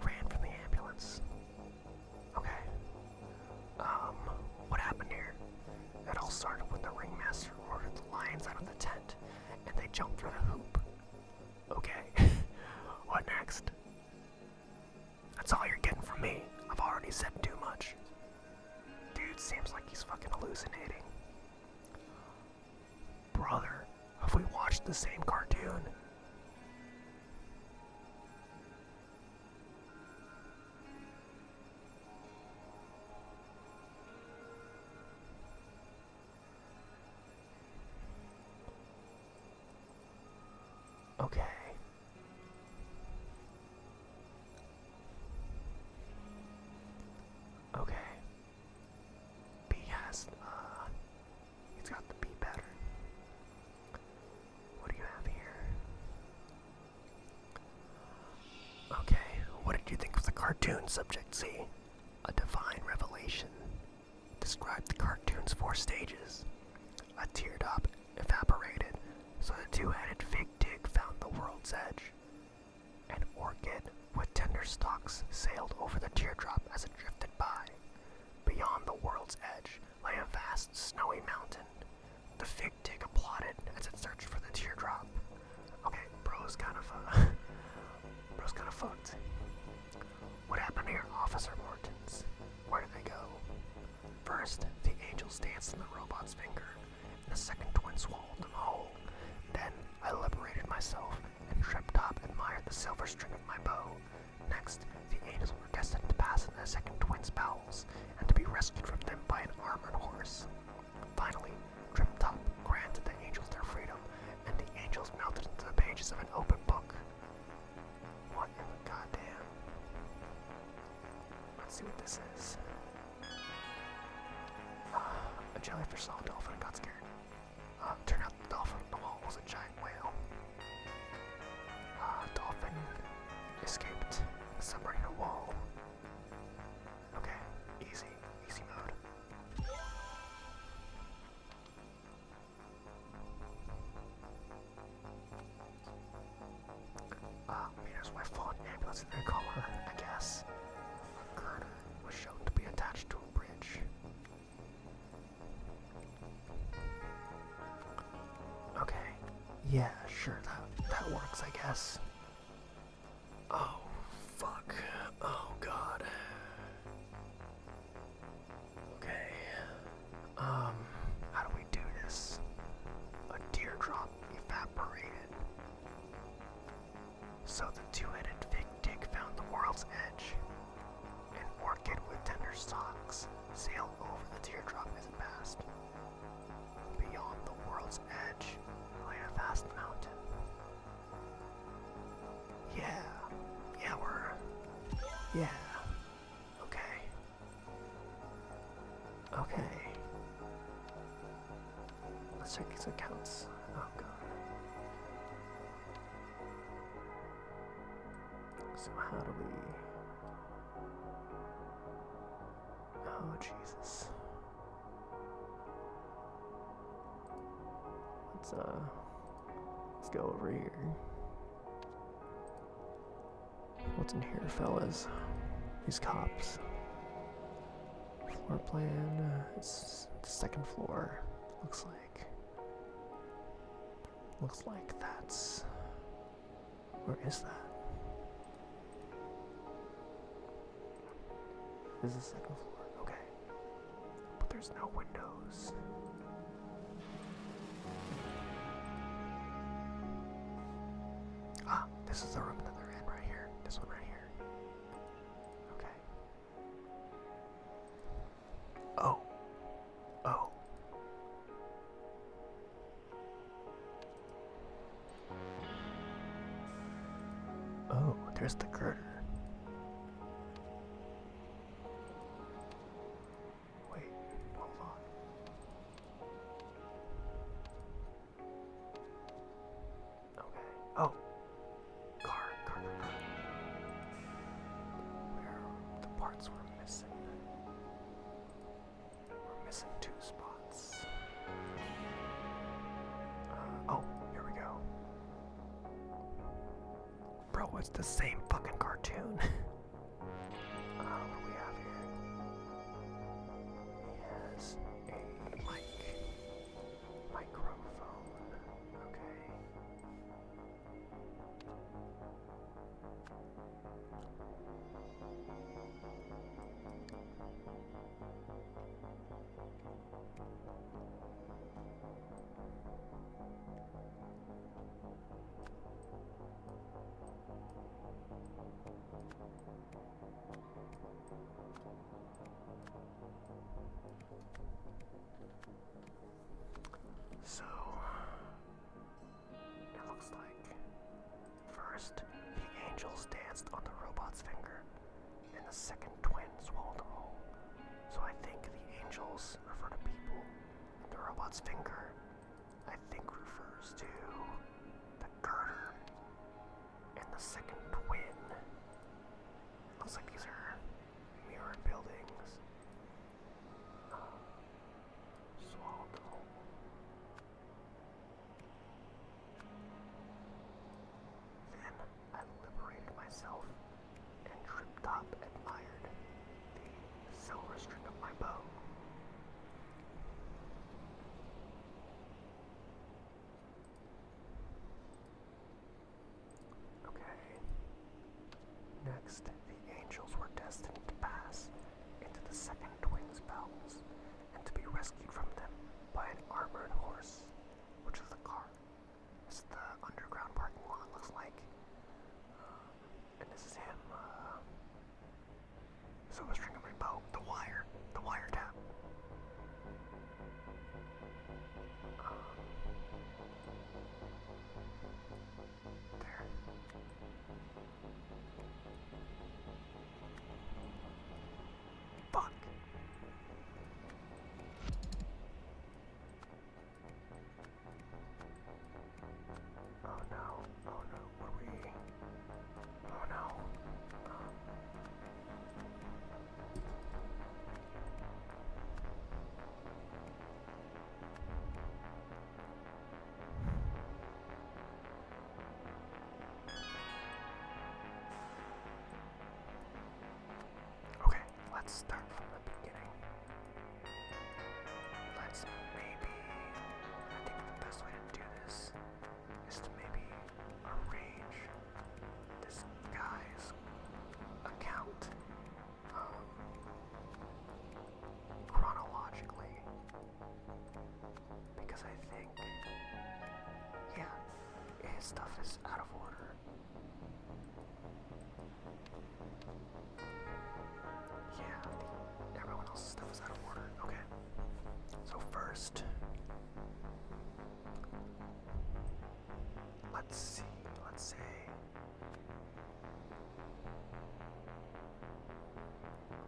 ran from the ambulance. Okay. What happened here? It all started when the ringmaster ordered the lions out of the tent, and they jumped through the hoop. Okay. What next? That's all you're getting from me. I've already said too much. Dude seems like he's fucking hallucinating. Brother, have we watched the same cartoon? Okay. Okay. B has, he's got the B pattern. What do you have here? Okay, what did you think of the cartoon, Subject C? A divine revelation. Describe the cartoon's 4 stages. A teardrop evaporated, so the two-headed fig dig found the world's edge. An orchid with tender stalks sailed over the teardrop as it drifted by. Beyond the world's edge lay a vast snowy mountain. The fig dig applauded as it searched for the teardrop. Okay, bro's kind of fucked. What happened to your Officer Mortons? Where did they go? First, the angels danced in the robot's finger, and the second twin swallowed them whole. Then, I liberated myself, and Trip-Top admired the silver string of my bow. Next, the angels were destined to pass into the second twin's bowels, and to be rescued from them by an armored horse. Finally, Trip-Top granted the angels their freedom, and the angels melted into the pages of an open book. What in the goddamn? Let's see what this is. A jellyfish never saw a dolphin and got scared. Turned out the dolphin on the wall was a giant whale. Dolphin escaped the submarine wall. Okay, easy mode. Meters wife fought an ambulance in their collar, I guess. A girder was shown to be attached to a bridge. Okay, yeah, sure, that works, I guess. Oh, fuck. Oh, God. Okay. How do we do this? A teardrop evaporated. So the two-headed fig dick found the world's edge. An orchid with tender stalks sailed over the teardrop as it passed. Beyond the world's edge lay a vast mountain. Yeah. Okay. Let's check these accounts. Oh, God. So how do we... Oh, Jesus. Let's go over here. What's in here, fellas? These cops. Floor plan. It's the second floor. Looks like that's... Where is that? This is the second floor. Okay. But there's no windows. This is the room that they're in right here. This one right here. Okay. Oh. Oh, there's the girder. Wait, hold on. Okay. Oh. Car. Where the parts were missing. We're missing two spots. Oh, here we go. Bro, it's the same fucking cartoon. What do we have here? He has a microphone. Okay. So, it looks like first the angels danced on the robot's finger, and the second twin swallowed them whole. So I think the angels refer to people, and the robot's finger, I think, refers to the girder, and the second twin. Looks like these are mirrored buildings. Swallowed them whole. Then I liberated myself and Trip-Top admired the silver string of my bow. Okay. Next, the angels were destined to pass into the second twin's bowels and to be rescued from them by an armored horse, which is the car. It's the underground parking lot, looks like. And this is him, silver string of my bow, the wire tap. There. Fuck. let's start from the beginning. Let's maybe, I think the best way to do this is to maybe arrange this guy's account chronologically, because I think, yeah, his stuff is out of order. Yeah, everyone else's stuff is out of order. Okay. So first, let's see, let's say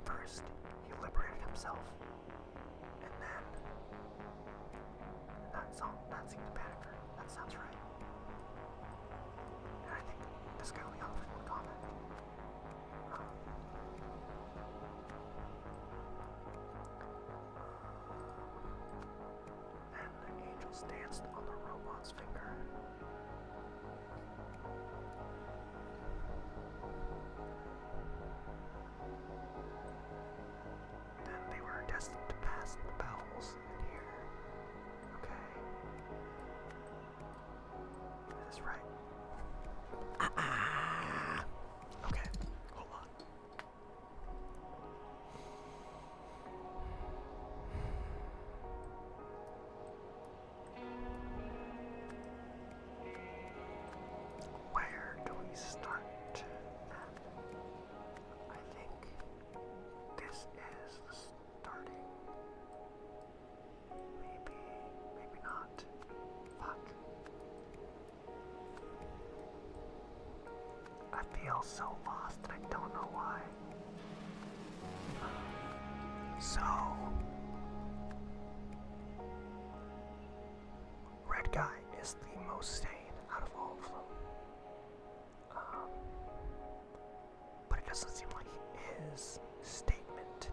first he liberated himself, and then that seems Banneker. That sounds right. And I think this guy only offers one comment. Then the angels danced on the robot's finger. Then they were destined to pass the bowels in here. Okay. Is this right? Okay, hold on. Where do we start? I think this is the starting. Maybe not. Fuck. I feel so lost and I don't know why. So, red guy is the most sane out of all of them. But it doesn't seem like his statement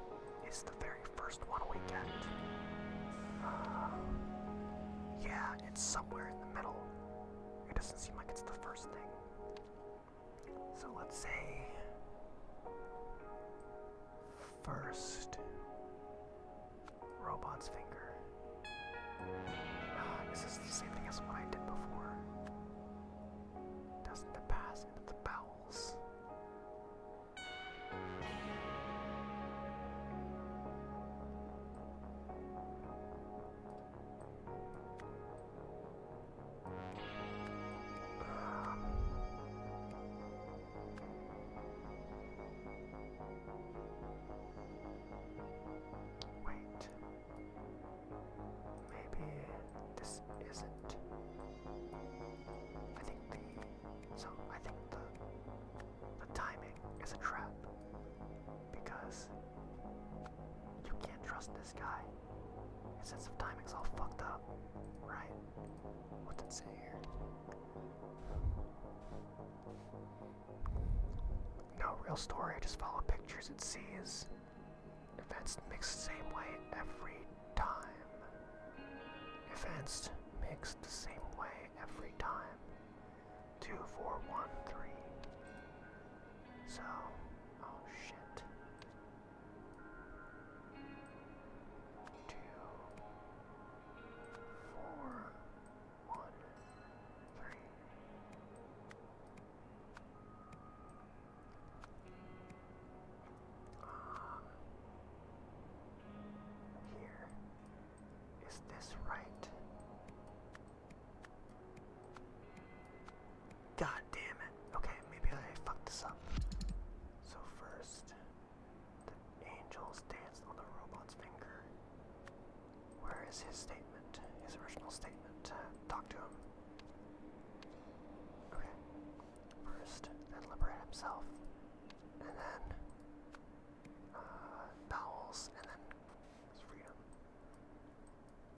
is the very first one we get. Yeah, it's somewhere in the middle. It doesn't seem like it's the first thing. So let's say first robot's finger. Is this the same thing as what I did before? Doesn't it pass into the bowels? Wait. Maybe this isn't. I think the timing is a trap, because you can't trust this guy. His sense of timing's all fucked up, right? What's it say here? No real story, just follow pictures it sees. Events mixed the same way every time. Events mixed the same way every time. 2, 4, 1, 3. So, oh shit. 2, 4, 1, 3. Here. Is this right? God damn it. Okay, maybe I fucked this up. So first, the angels danced on the robot's finger. Where is his statement? His original statement. Talk to him. Okay. First, then liberate himself. And then, bowels, and then his freedom.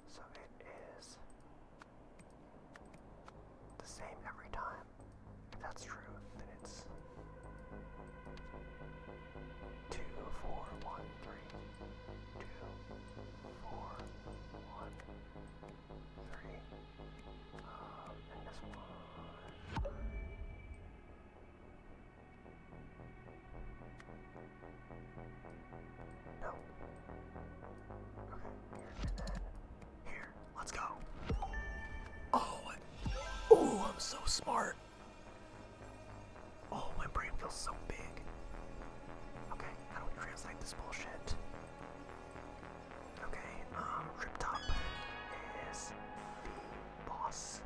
So it is the same every time. If that's true, then it's 2, 4, 1, 3. 2, 4, 1, 3. And this one. so smart. Oh, my brain feels so big. Okay, how do we translate this bullshit? Okay, Triptop is the boss.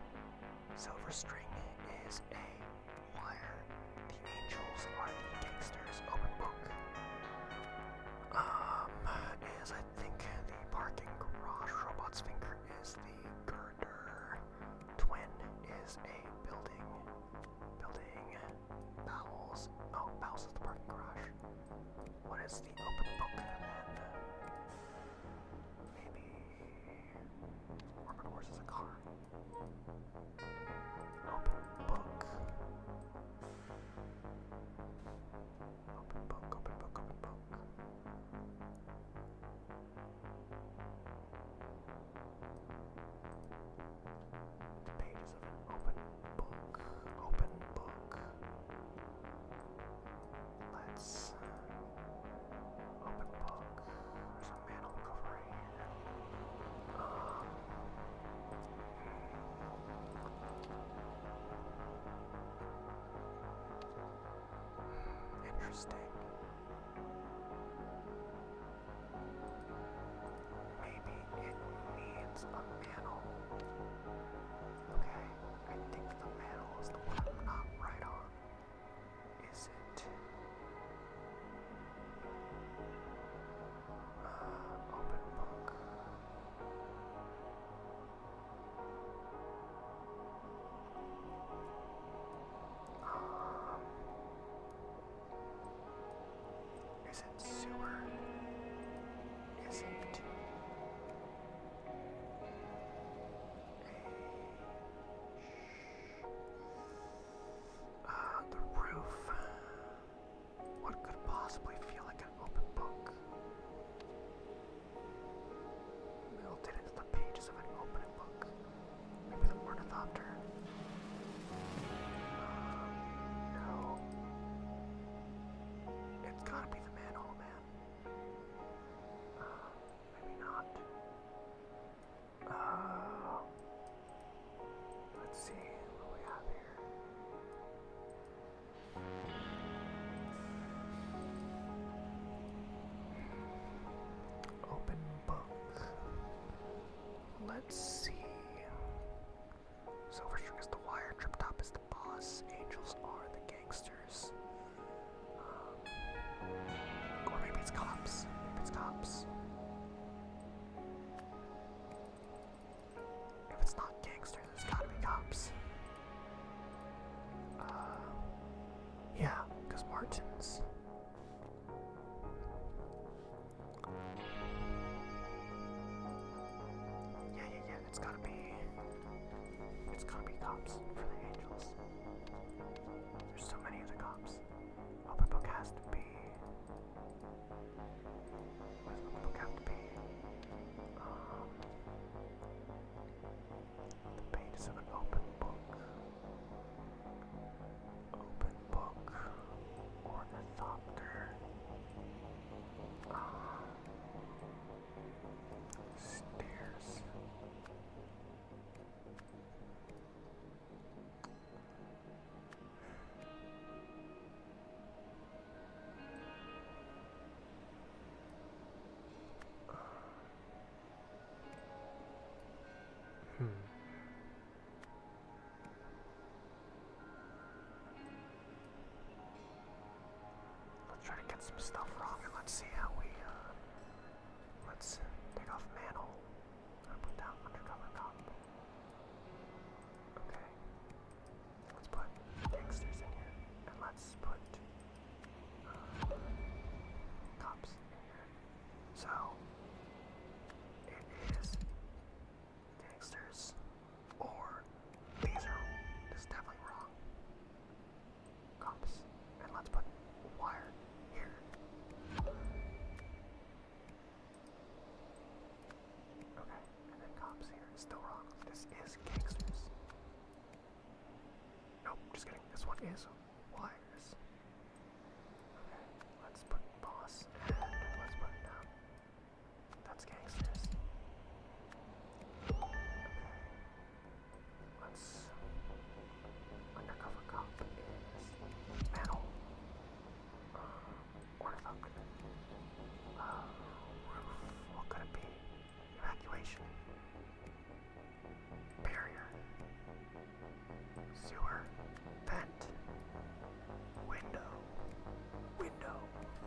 Silver String is a wire. The angels are the gangsters. Open book. Is I think the parking garage. Robot's finger is the girder. Twin is a building. Bowels. Oh, Bowels is the parking garage. What is the open book then? Maybe Orbit Horse is a car. Open book. Open book, open book, open book. The pages of an open book. Open book. Let's open book. There's a manhole cover right here. Interesting. Maybe it needs a manhole. Okay, I think the manhole is the one I'm not right on. Is it? Open book. Is it sewer? Is it the roof? What could possibly feel like an open book? Melted into the pages of an open book. Maybe the ornithopter. No. It's gotta be the manhole, man. Maybe not. Let's see what we have here. Open book. Let's see. Silverstring is the wire. Triptop is the boss. Angels are the gangsters. Or maybe it's cops. Maybe it's cops. If it's not gangsters, there's gotta be cops. Yeah, because Martins. Yeah, it's gotta be cops for the angels. There's so many of the cops. Open book has to be. What does open book have to be? The pages of an open book. Open book. Ornithopter. Stairs. Let's try to get some stuff wrong and let's see how we, let's take off manhole and put down undercover cop. Okay. Let's put gangsters in here and let's put, cops in here. So, it is gangsters or this is definitely wrong. Cops. And let's put wire here. Okay, and then cops here. Still wrong. This is gangsters. Nope, just kidding. This one is wires. Okay, let's put boss and let's put it down. That's gangsters. Okay. Let's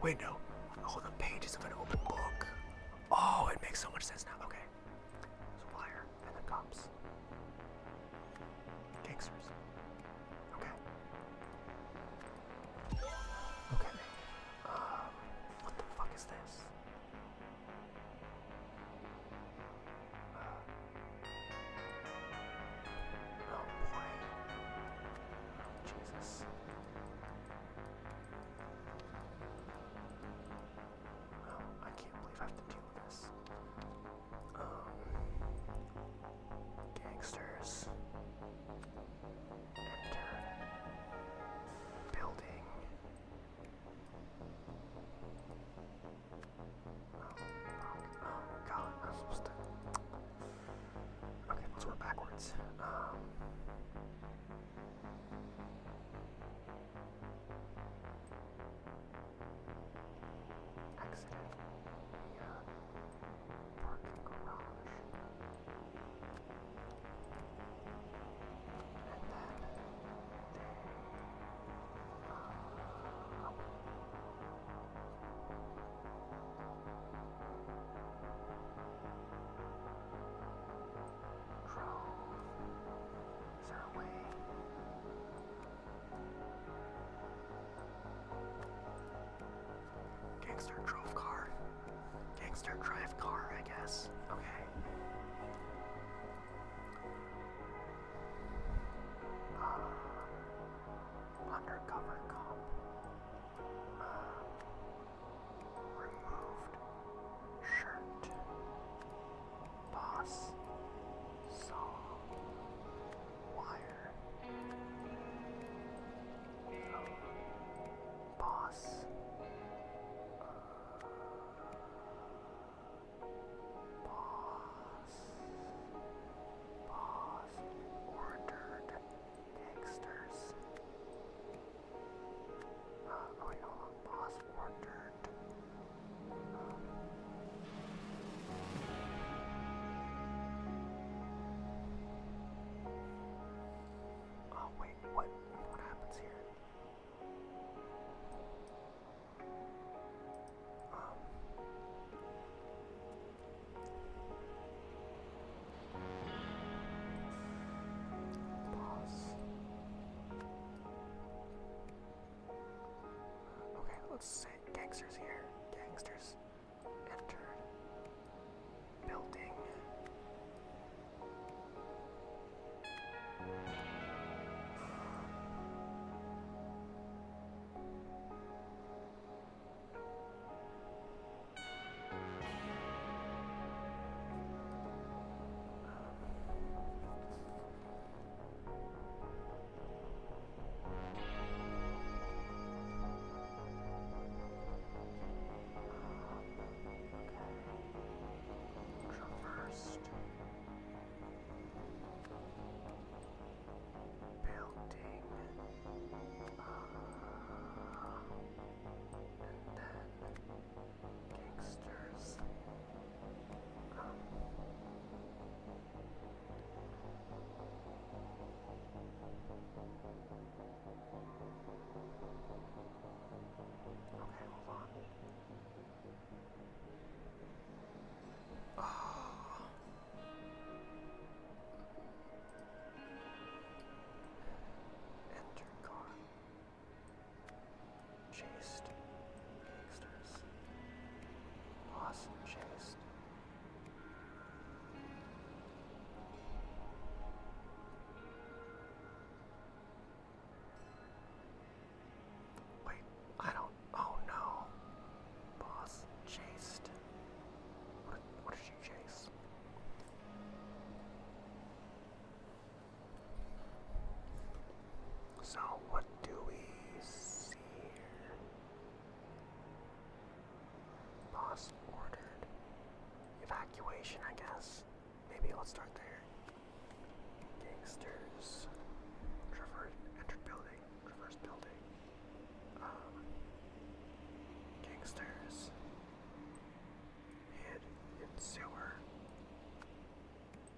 Wait, no. Oh, the pages of an open book. Oh, it makes so much sense now. Okay. There's a wire and the cops. Gangsters. Okay. Okay. What the fuck is this? Oh boy. Jesus. Oh, I can't believe I have to deal with this. Gangsters. Enter. Building. Oh god, I'm supposed to. Okay, let's work backwards. Exited via parking garage. And then drove. Is there a way? Gangster drove car. Gangster drive car, I guess. Okay. Undercover cop. Removed shirt. Boss. Saw. Wire. Boss. Boss ordered gangsters. Oh wait, hold on. Boss ordered. Oh wait, what happens here? Boss. Okay, let's say gangsters here. Gangsters entered building. Traversed building, and then gangsters. Okay, hold on. Enter car. Chased. Gangsters. Boss chased. Wait, I don't. Oh no. Boss chased. What did you chase? So what do we see here? Boss ordered evacuation, I guess. Maybe let's start there. Gangsters. Entered building. Traverse building. Gangsters. Hid in sewer.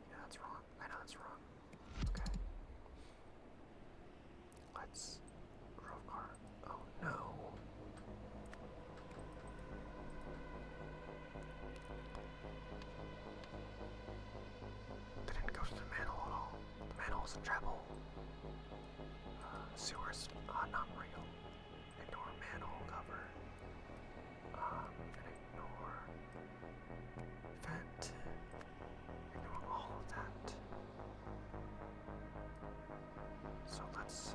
Yeah, that's wrong. I know that's wrong. Okay. Let's drove car. Oh no. tunnels and travel. Sewers, not real. Ignore manhole cover. And ignore vent. Ignore all of that. So let's,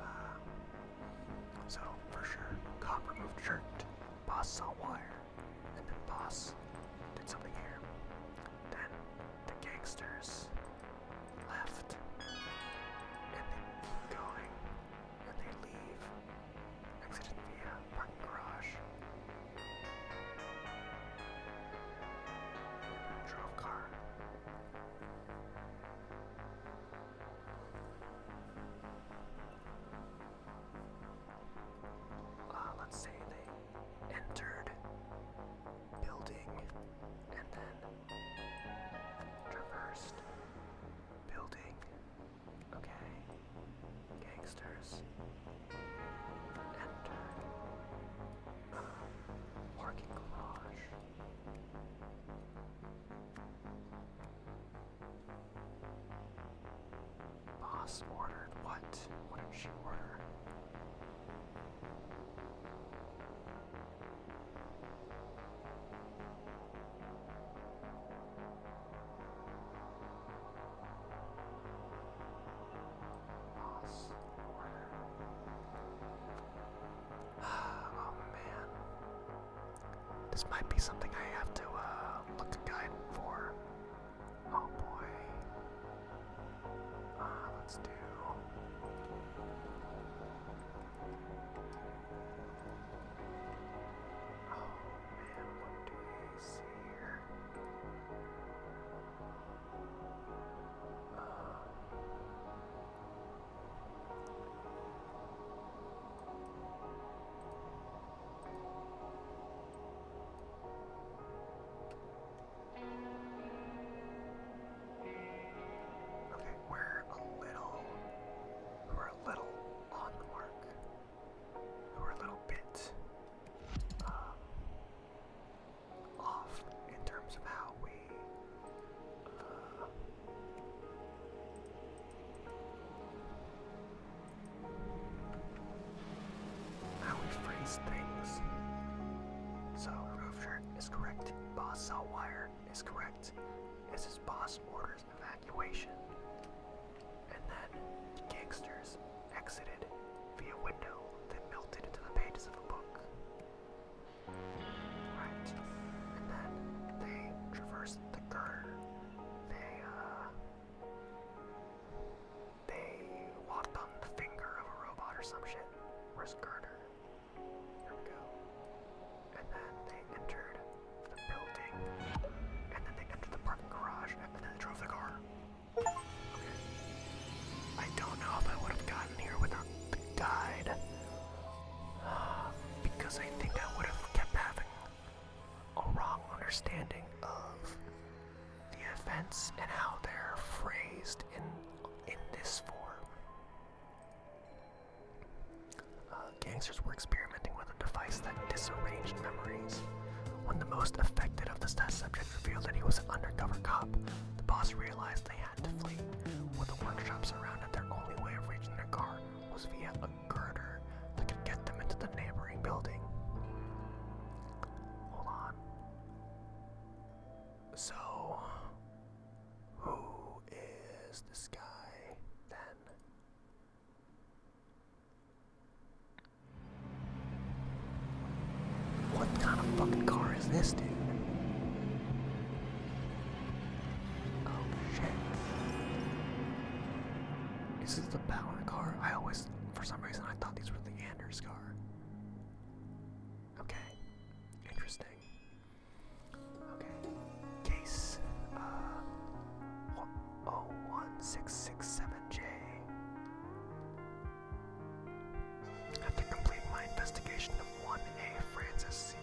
so for sure, cop removed shirt. Boss saw wire. And then boss did something here. Then the gangsters left. And they keep going. And they leave. Exited via parking garage. And drove car. Let's say they entered building and then traversed building. Okay. Gangsters entered parking garage. Boss ordered what? What did she order? Boss order. Oh man. This might be something I have to look a guide for. Oh boy. Let's do. Oh man, what do we see here? Okay, we're a little on the mark. We're a little bit off in terms of how we phrase things. So remove shirt is correct. Boss saw wire is correct. This is boss orders evacuation. And then gangsters exited via window that melted into the pages of a book. Right. And then they traversed the girder. They walked on the finger of a robot or some shit. Where's girder? There we go. And then they entered the building. And then they entered the parking garage. And then they drove the car. Okay. I don't know if I would have gotten here without the guide. Because I think I would have kept having a wrong understanding of the events and how they're phrased in this form. Gangsters were experimenting with a device that disarranged memories. When the most affected of the test subject revealed that he was an undercover cop, the boss realized they had to flee. With the workshop surrounded, their only way of reaching their car was via a girder that could get them into the neighboring building. Hold on. So, who is this guy then? What kind of fucking car is this, dude? Oh shit. Is this the power car? I always, for some reason, I thought these were the Anders car. Okay. Interesting. Okay. Case, 01667J. After completing my investigation of 1A Francis,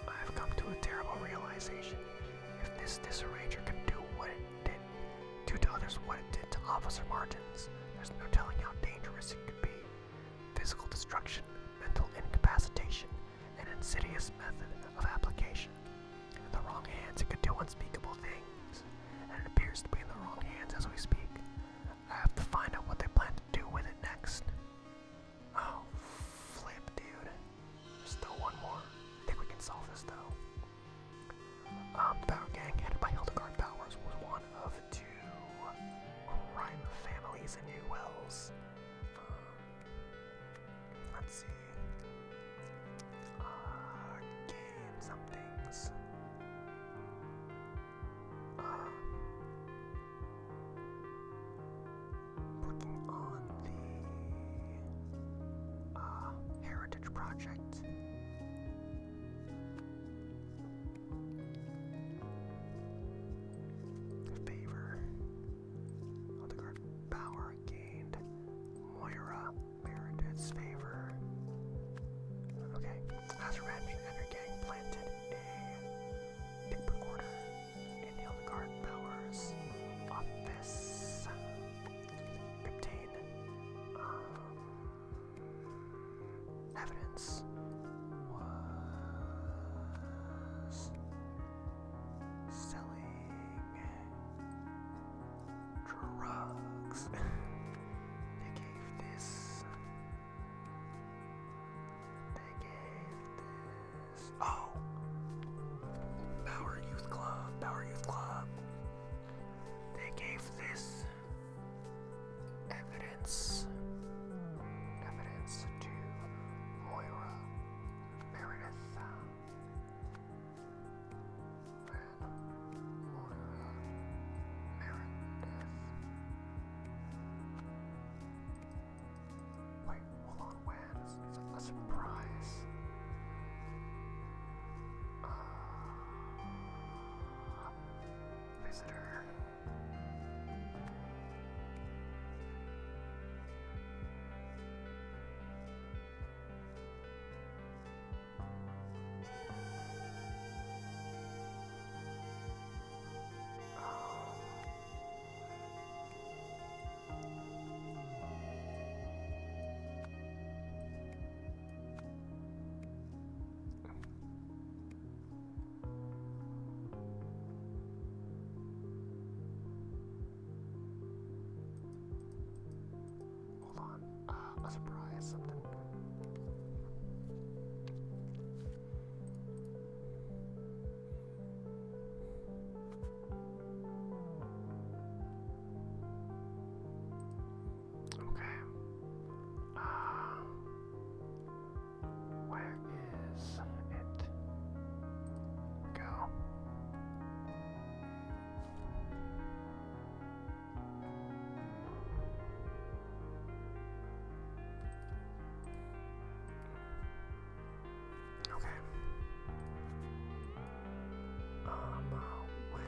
I have come to a terrible realization. If this disarranger can do to others what it did to Officer Martins, there's no telling how dangerous it could be. Physical destruction, mental incapacitation, an insidious method of application. In the wrong hands, it could do unspeakable things, and it appears to be in the wrong hands as we speak. project. Favor. Hildegard power gained. Moira Meredith's favor. Okay. As revenge, Ender Gang planted a tape recorder in Hildegard Power's office. Obtain evidence was selling drugs. They gave this. Oh! Power Youth Club. They gave this evidence to Moira Meredith. Wait, hold on, when? It's a surprise. Visitor. Hold on, a surprise, something. Okay. Where is it? Go. Okay. When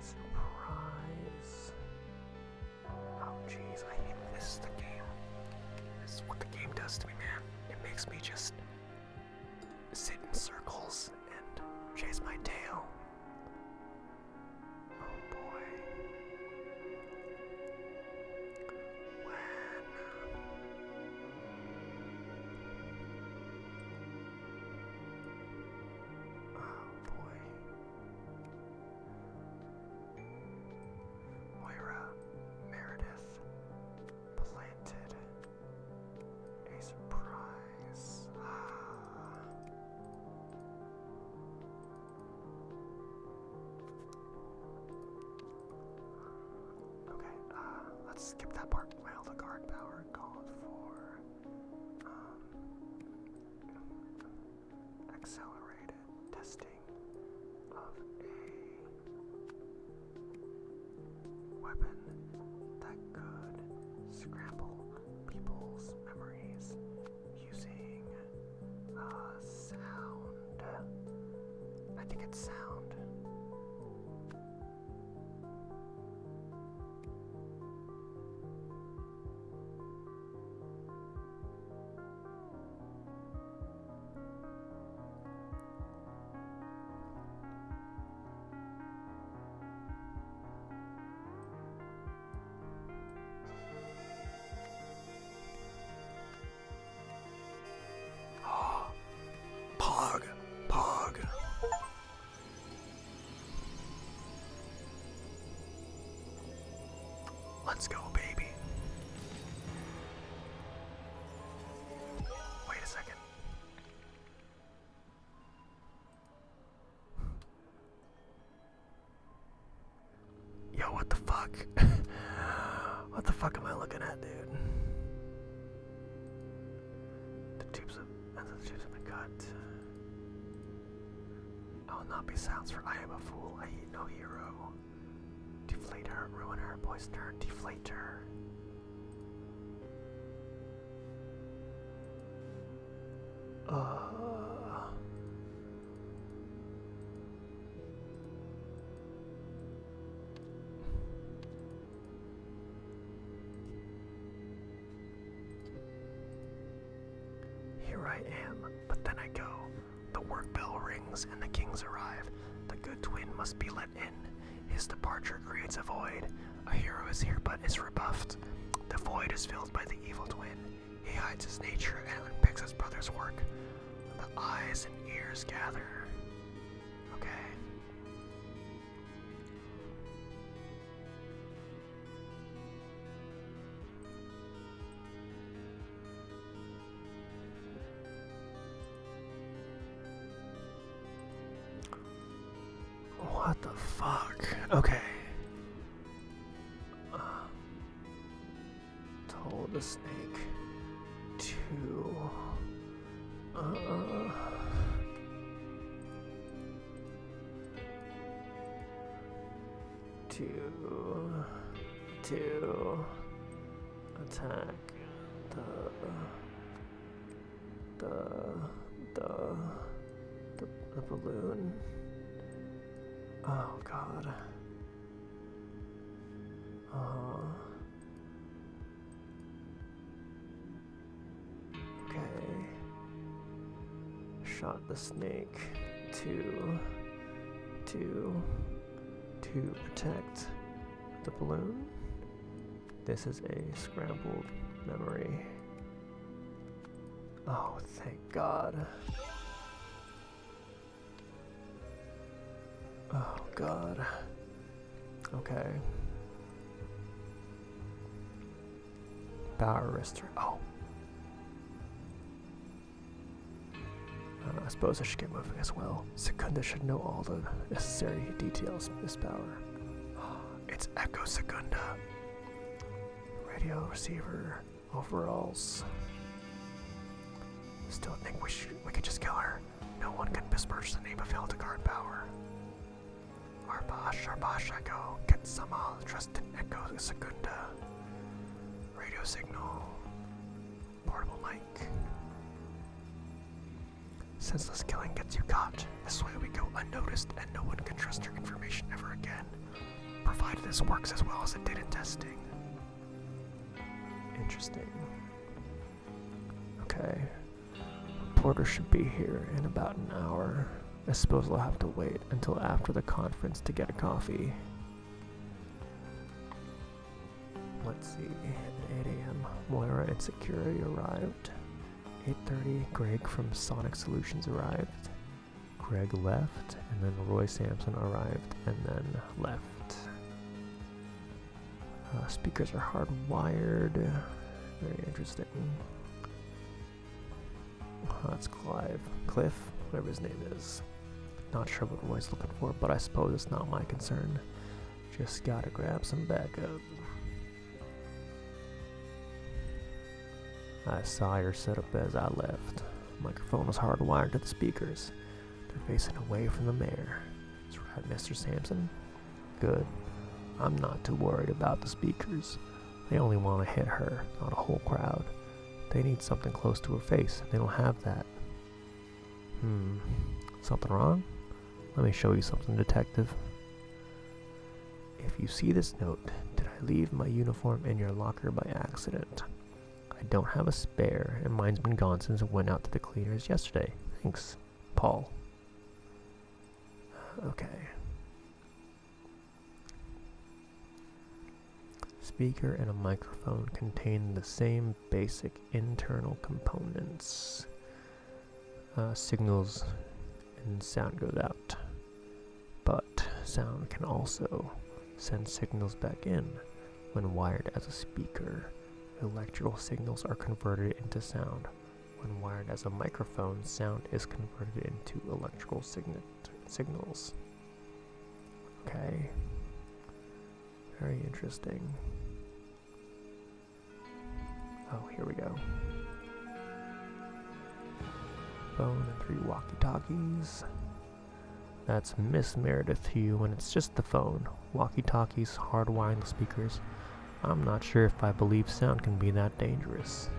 surprise. Oh jeez, this is the game. This is what the game does to me, man. It makes me just sit in circles and chase my tail. Oh boy. Moira Meredith planted a surprise. Okay, let's skip that part. Well, the guard power called for accelerated testing of a weapon that could scramble people's memories using sound. I think it's sound. Pog. Let's go, baby. Wait a second. Yo, what the fuck? What the fuck am I looking at, dude? The tubes have been cut. I will not be silenced, for I am a fool. I eat no hero. Deflate her, ruin her, poison her, deflate her. Here I am, but then I go. The work bell rings and the kings arrive. The good twin must be let in. His departure creates a void. A hero is here but is rebuffed. The void is filled by the evil twin. He hides his nature and unpicks his brother's work. The eyes and ears gather. Okay. What the fuck? Okay. Told the snake to attack the balloon. Oh god. Okay. Shot the snake to protect the balloon. This is a scrambled memory. Oh, thank God. Oh God. Okay. Power wrister. Oh. I suppose I should get moving as well. Secunda should know all the necessary details, Miss Power. It's Echo Secunda. Radio receiver, overalls. Still think we could just kill her. No one can besmirch the name of Hildegard Power. Arbash, Echo, Ketsamal, trusted Echo Secunda. Radio signal. Portable mic. Senseless killing gets you caught. This way we go unnoticed and no one can trust your information ever again. Provided this works as well as it did in testing. Interesting. Okay. Reporter should be here in about an hour. I suppose I'll have to wait until after the conference to get a coffee. Let's see. At 8 a.m. Moira and security arrived. 8:30, Greg from Sonic Solutions arrived. Greg left, and then Roy Sampson arrived, and then left. Speakers are hardwired. Very interesting. That's Cliff, whatever his name is. Not sure what Roy's looking for, but I suppose it's not my concern. Just gotta grab some backup. I saw your setup as I left. Microphone was hardwired to the speakers. They're facing away from the mayor. That's right, Mr. Sampson. Good. I'm not too worried about the speakers. They only want to hit her, not a whole crowd. They need something close to her face. They don't have that. Something wrong? Let me show you something, detective. If you see this note, did I leave my uniform in your locker by accident? I don't have a spare, and mine's been gone since it went out to the cleaners yesterday. Thanks, Paul. Okay. Speaker and a microphone contain the same basic internal components. Signals and sound goes out. But sound can also send signals back in when wired as a speaker. Electrical signals are converted into sound. When wired as a microphone, sound is converted into electrical signals. Okay. Very interesting. Oh, here we go. Phone and 3 walkie-talkies. That's Miss Meredith to you when it's just the phone. Walkie-talkies, hardwiring the speakers. I'm not sure if I believe sound can be that dangerous.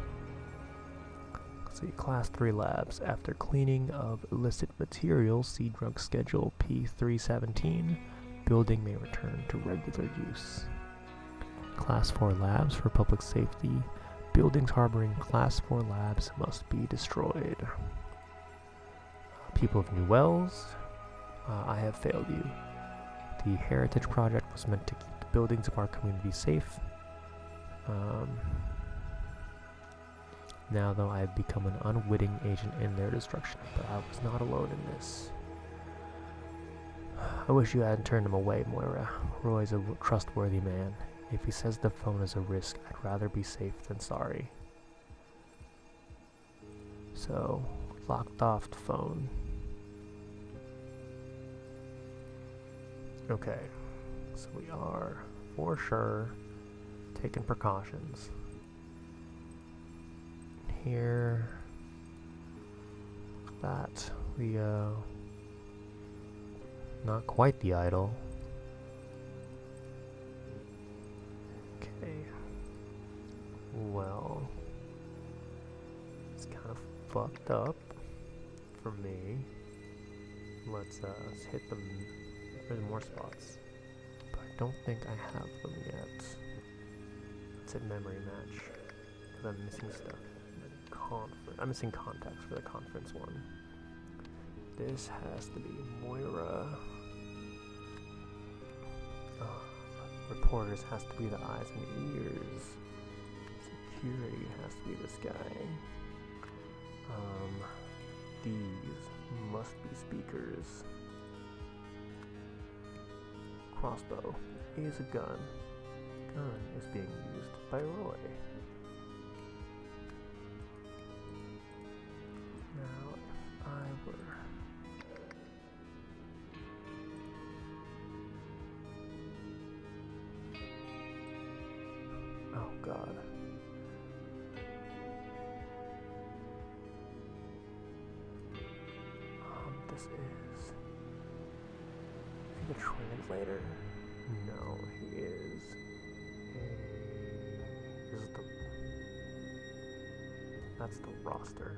let's see, Class 3 labs. After cleaning of illicit materials, see drug schedule P317. Building may return to regular use. Class 4 labs for public safety. Buildings harboring Class 4 labs must be destroyed. People of New Wells, I have failed you. The Heritage Project was meant to keep the buildings of our community safe. Now, though, I have become an unwitting agent in their destruction, but I was not alone in this. I wish you hadn't turned him away, Moira. Roy's a trustworthy man. If he says the phone is a risk, I'd rather be safe than sorry. So, locked off the phone. Okay, so we are, for sure, taking precautions. Here, that, not quite the idol. Okay, well, it's kind of fucked up for me. Let's hit them. There's more spots, but I don't think I have them yet. Let's hit memory match, because I'm missing stuff. I'm missing contacts for the conference one. This has to be Moira. Reporters has to be the eyes and ears. Security has to be this guy. These must be speakers. Crossbow is a gun. Gun is being used by Roy. Now, if I were... Oh God. This is he the translator? No, he is that's the roster.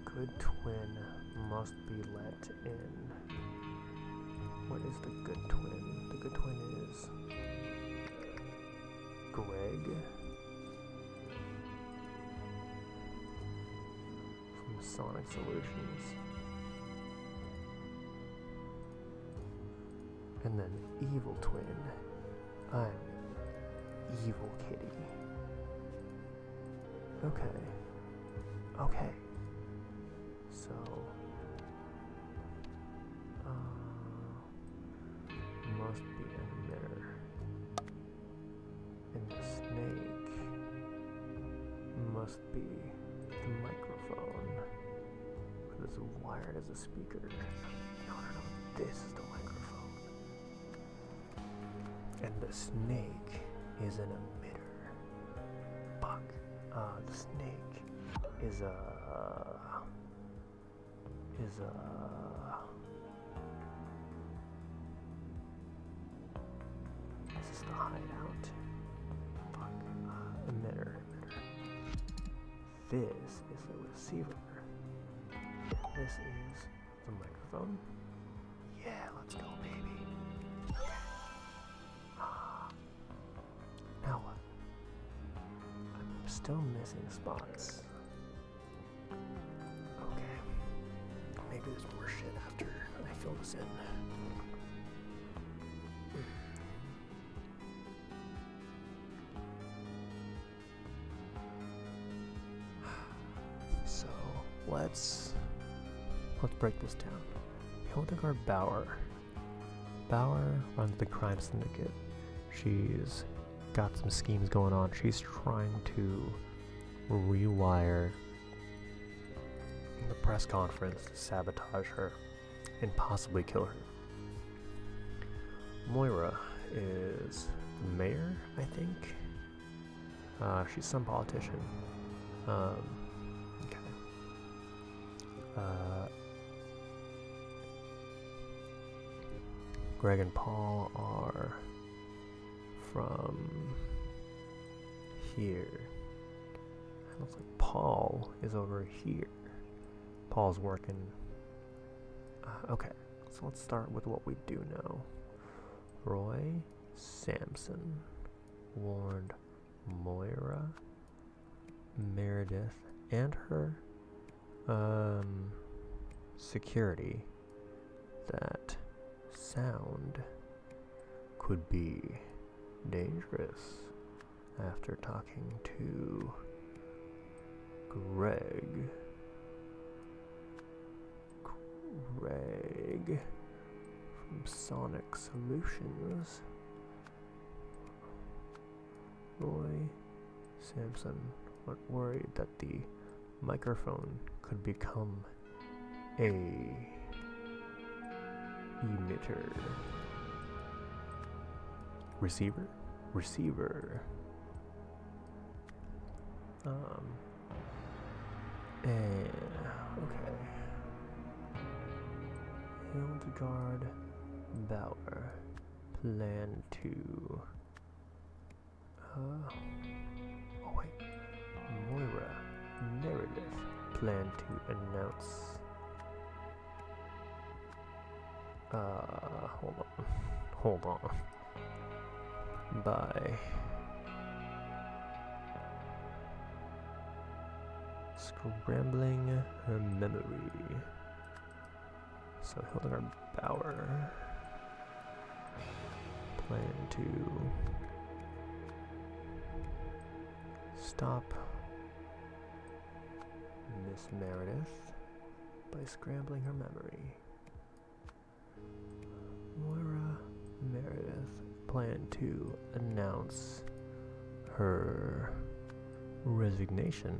Good twin must be let in. What is the good twin? The good twin is Greg from Sonic Solutions. And then evil twin. I'm Evil Kitty. Okay. So, must be an emitter. And the snake must be the microphone. Because it's wired as a speaker. No, this is the microphone. And the snake is an emitter. Fuck. The snake is this is the hideout. Fuck. Emitter. This is the receiver. This is the microphone. Yeah, let's go, baby. Okay. Now what? I'm still missing spots. Okay. Maybe there's more shit after I fill this in. So let's break this down. Hildegard Bauer. Bauer runs the crime syndicate. She's got some schemes going on. She's trying to rewire the press conference, sabotage her, and possibly kill her. Moira is the mayor, I think. She's some politician. Okay. Greg and Paul are from here. looks like Paul is over here. Paul's working. Okay, so let's start with what we do know. Roy Sampson warned Moira Meredith and her security that sound could be dangerous after talking to Greg from Sonic Solutions. Roy Sampson was worried that the microphone could become a emitter. Receiver. Okay. Hildegard Bauer planned to. Oh wait. Moira Meredith planned to announce. Hold on. By scrambling her memory. So Hildegard Bauer planned to stop Miss Meredith by scrambling her memory. Moira Meredith planned to announce her resignation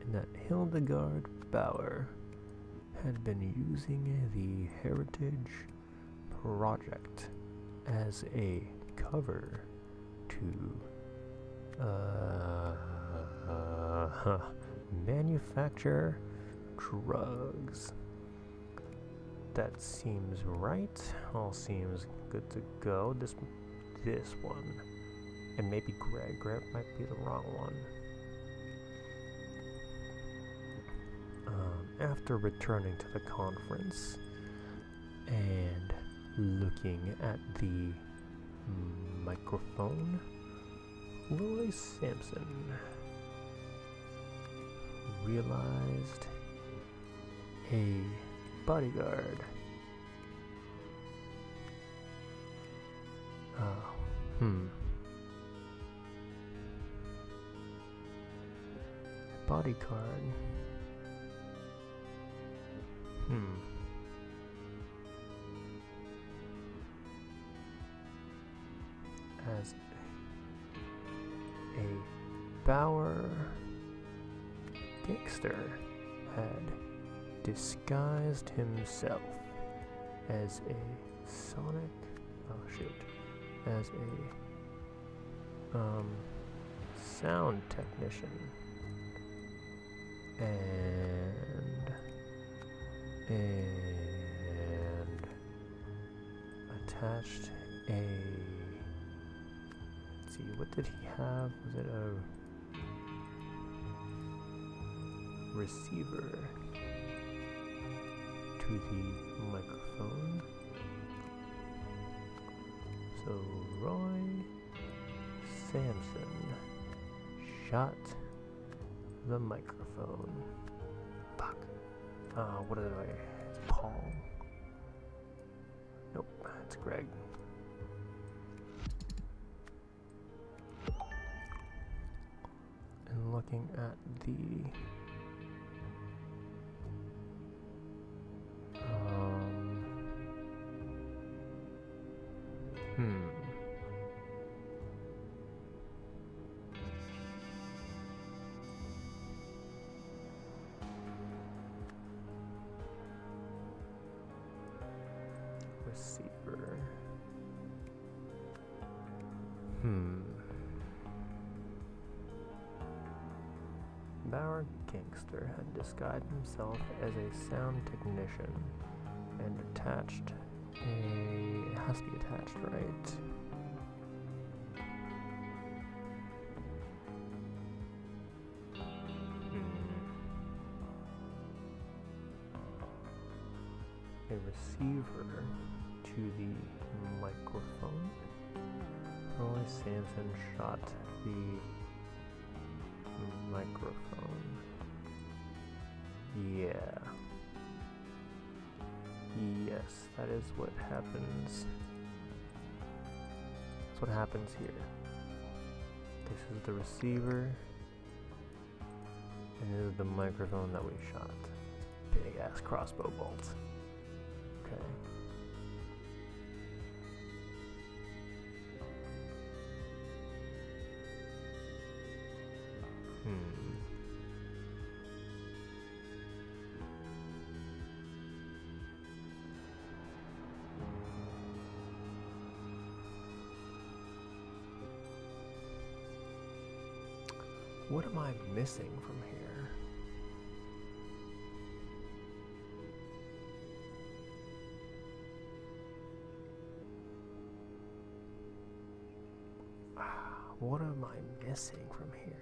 and that Hildegard Bauer had been using the Heritage Project as a cover to manufacture drugs. That seems right. All seems good to go. This one. And maybe Greg. Greg might be the wrong one. After returning to the conference and looking at the microphone, Roy Sampson realized a bodyguard. Bodyguard. As a Bauer gangster had disguised himself as a sound technician and attached a, let's see, what did he have? Was it a receiver to the microphone? So Roy Sampson shot the microphone. Fuck. What did it's Paul? Nope, it's Greg. And looking at the receiver. Bauer gangster had disguised himself as a sound technician and attached it has to be attached, right? receiver to the microphone. Roy Sampson shot the microphone. Yeah. Yes, that is what happens. That's what happens here. This is the receiver. And this is the microphone that we shot. Big ass crossbow bolt. Okay. What am I missing from here? What am I missing from here?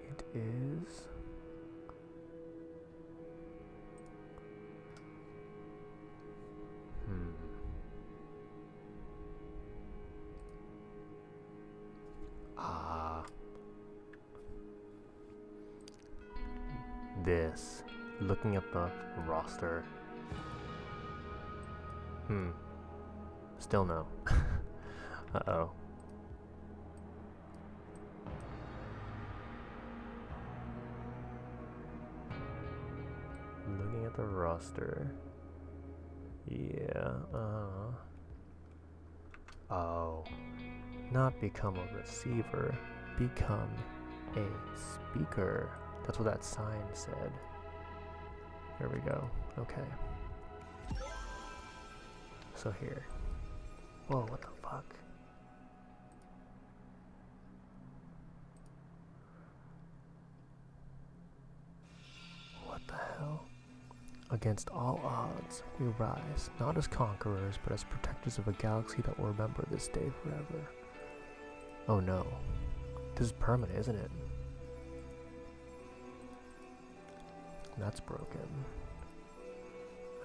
It is this. Looking at the roster. Still no. Uh-oh. Looking at the roster. Yeah, Oh. Not become a receiver. Become a speaker. That's what that sign said. Here we go. Okay. So here. Whoa, what the fuck? What the hell? Against all odds, we rise, not as conquerors, but as protectors of a galaxy that will remember this day forever. Oh no. This is permanent, isn't it? That's broken.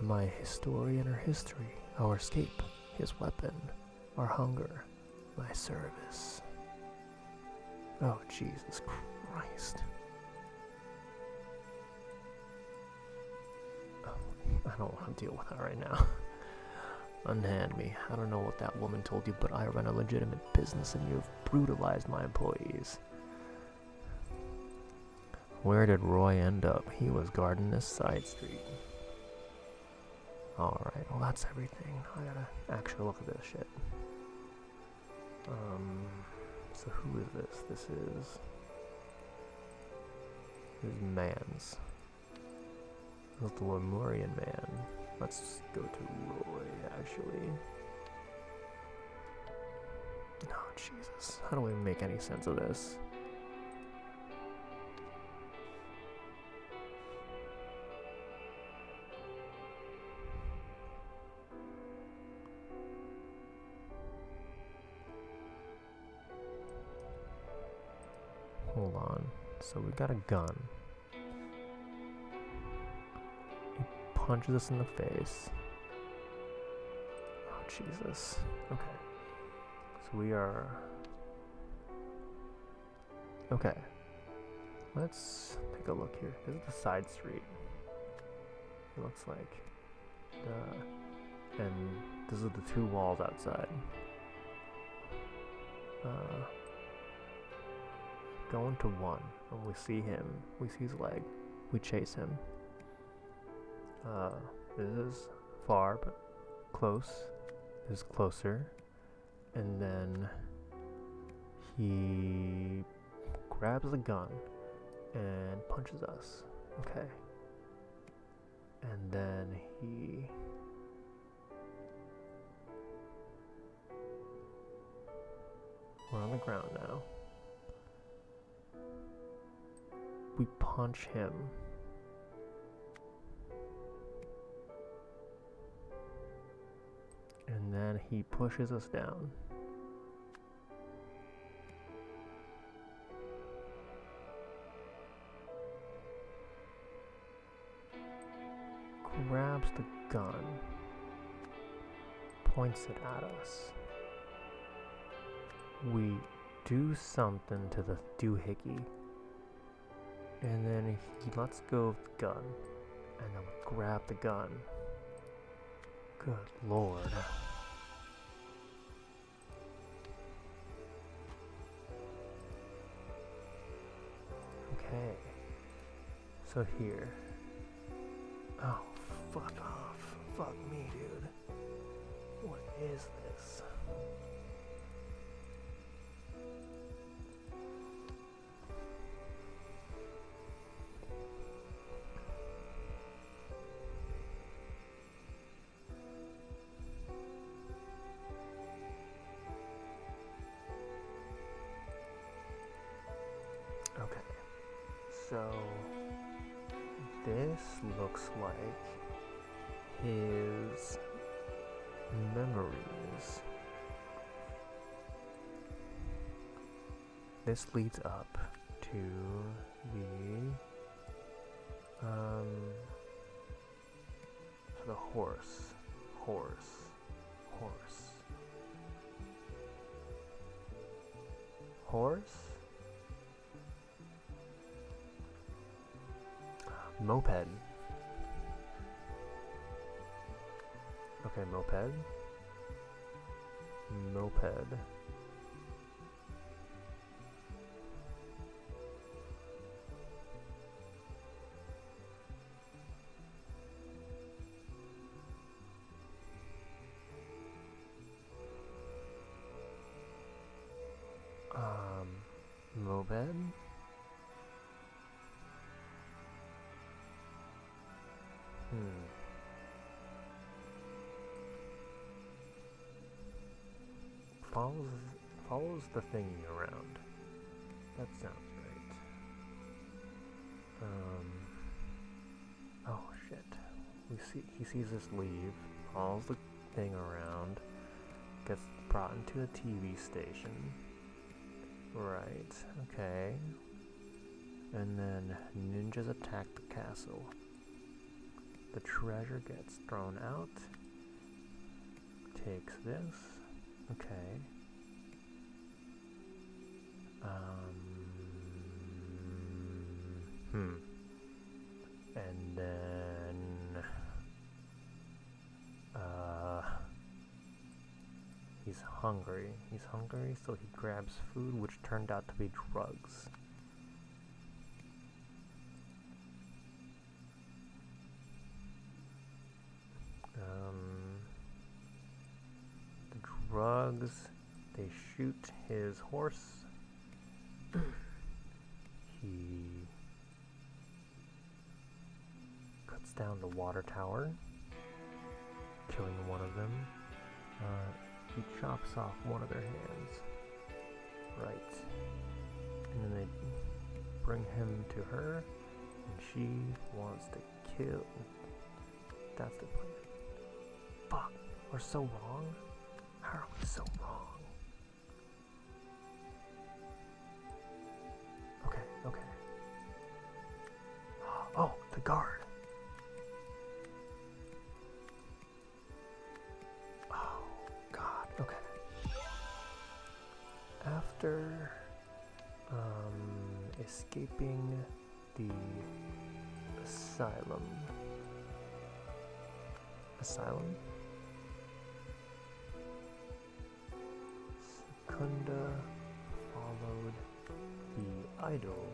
Am I a historian or history? Our escape, his weapon, our hunger, my service. Oh, Jesus Christ. Oh, I don't want to deal with that right now. Unhand me. I don't know what that woman told you, but I run a legitimate business and you've brutalized my employees. Where did Roy end up? He was guarding this side street. Alright, well that's everything. I gotta actually look at this shit. So who is this? This is Mans. This is the Lemurian man. Let's go to Roy, actually. Oh, Jesus. How do we make any sense of this? Hold on. So we got a gun. He punches us in the face. Oh, Jesus. Okay. So we are... Okay. Let's take a look here. This is the side street. It looks like. And this is the two walls outside. Going to one, and we see him. We see his leg. We chase him. This is far, but close. This is closer. And then he grabs the gun and punches us. Okay. And then he... We're on the ground now. We punch him. And then he pushes us down. Grabs the gun. Points it at us. We do something to the doohickey. And then he lets go of the gun. And then we grab the gun. Good lord. Okay. So here. Oh, fuck off. Fuck me, dude. What is this? Okay, so this looks like his memories. This leads up to the horse. Moped. Okay, moped. Moped. Follows the thingy around. That sounds right. Oh shit. He sees us leave, follows the thing around, gets brought into a TV station. Right, okay. And then ninjas attack the castle. The treasure gets thrown out. Takes this. Okay. And then he's hungry. So he grabs food, which turned out to be drugs. The drugs, they shoot his horse. He cuts down the water tower, killing one of them. He chops off one of their hands. Right. And then they bring him to her, and she wants to kill. That's the plan. Fuck, we're so wrong. How are we so wrong? Okay. Oh, the guard. Oh, God, okay. After escaping the asylum. Secunda followed the idol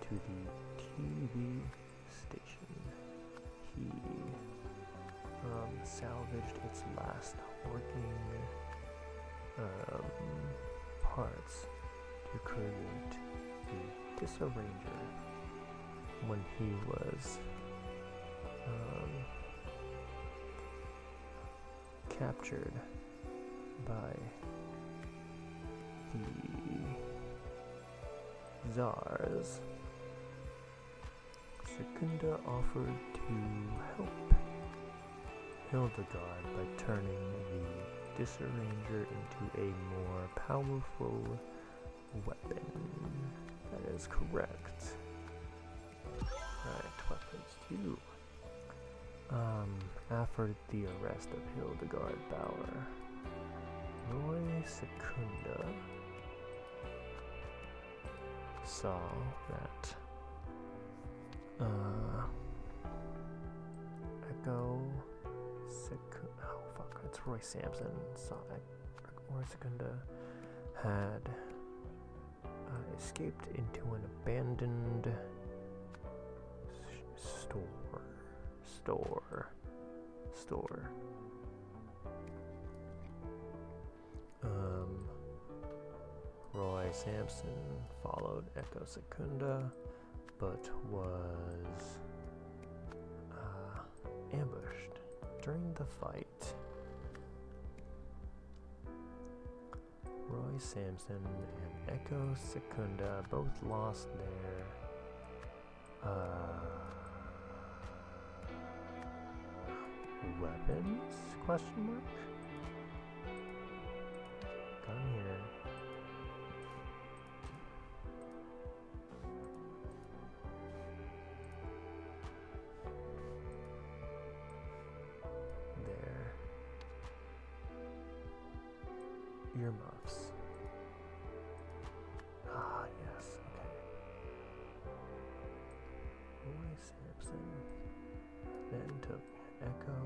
to the TV station. He salvaged its last working parts to create the Disarranger when he was captured by the Czars. Secunda offered to help Hildegard by turning the Disarranger into a more powerful weapon. That is correct. Alright, weapons 2. After the arrest of Hildegard Bauer, Roy Secunda saw that it's Roy Sampson saw that Roy Secunda had escaped into an abandoned store. Roy Sampson followed Echo Secunda, but was ambushed during the fight. Roy Sampson and Echo Secunda both lost their weapons? Question mark? Come here. There. Earmuffs. Ah, yes, okay. Roy Sampson then took Echo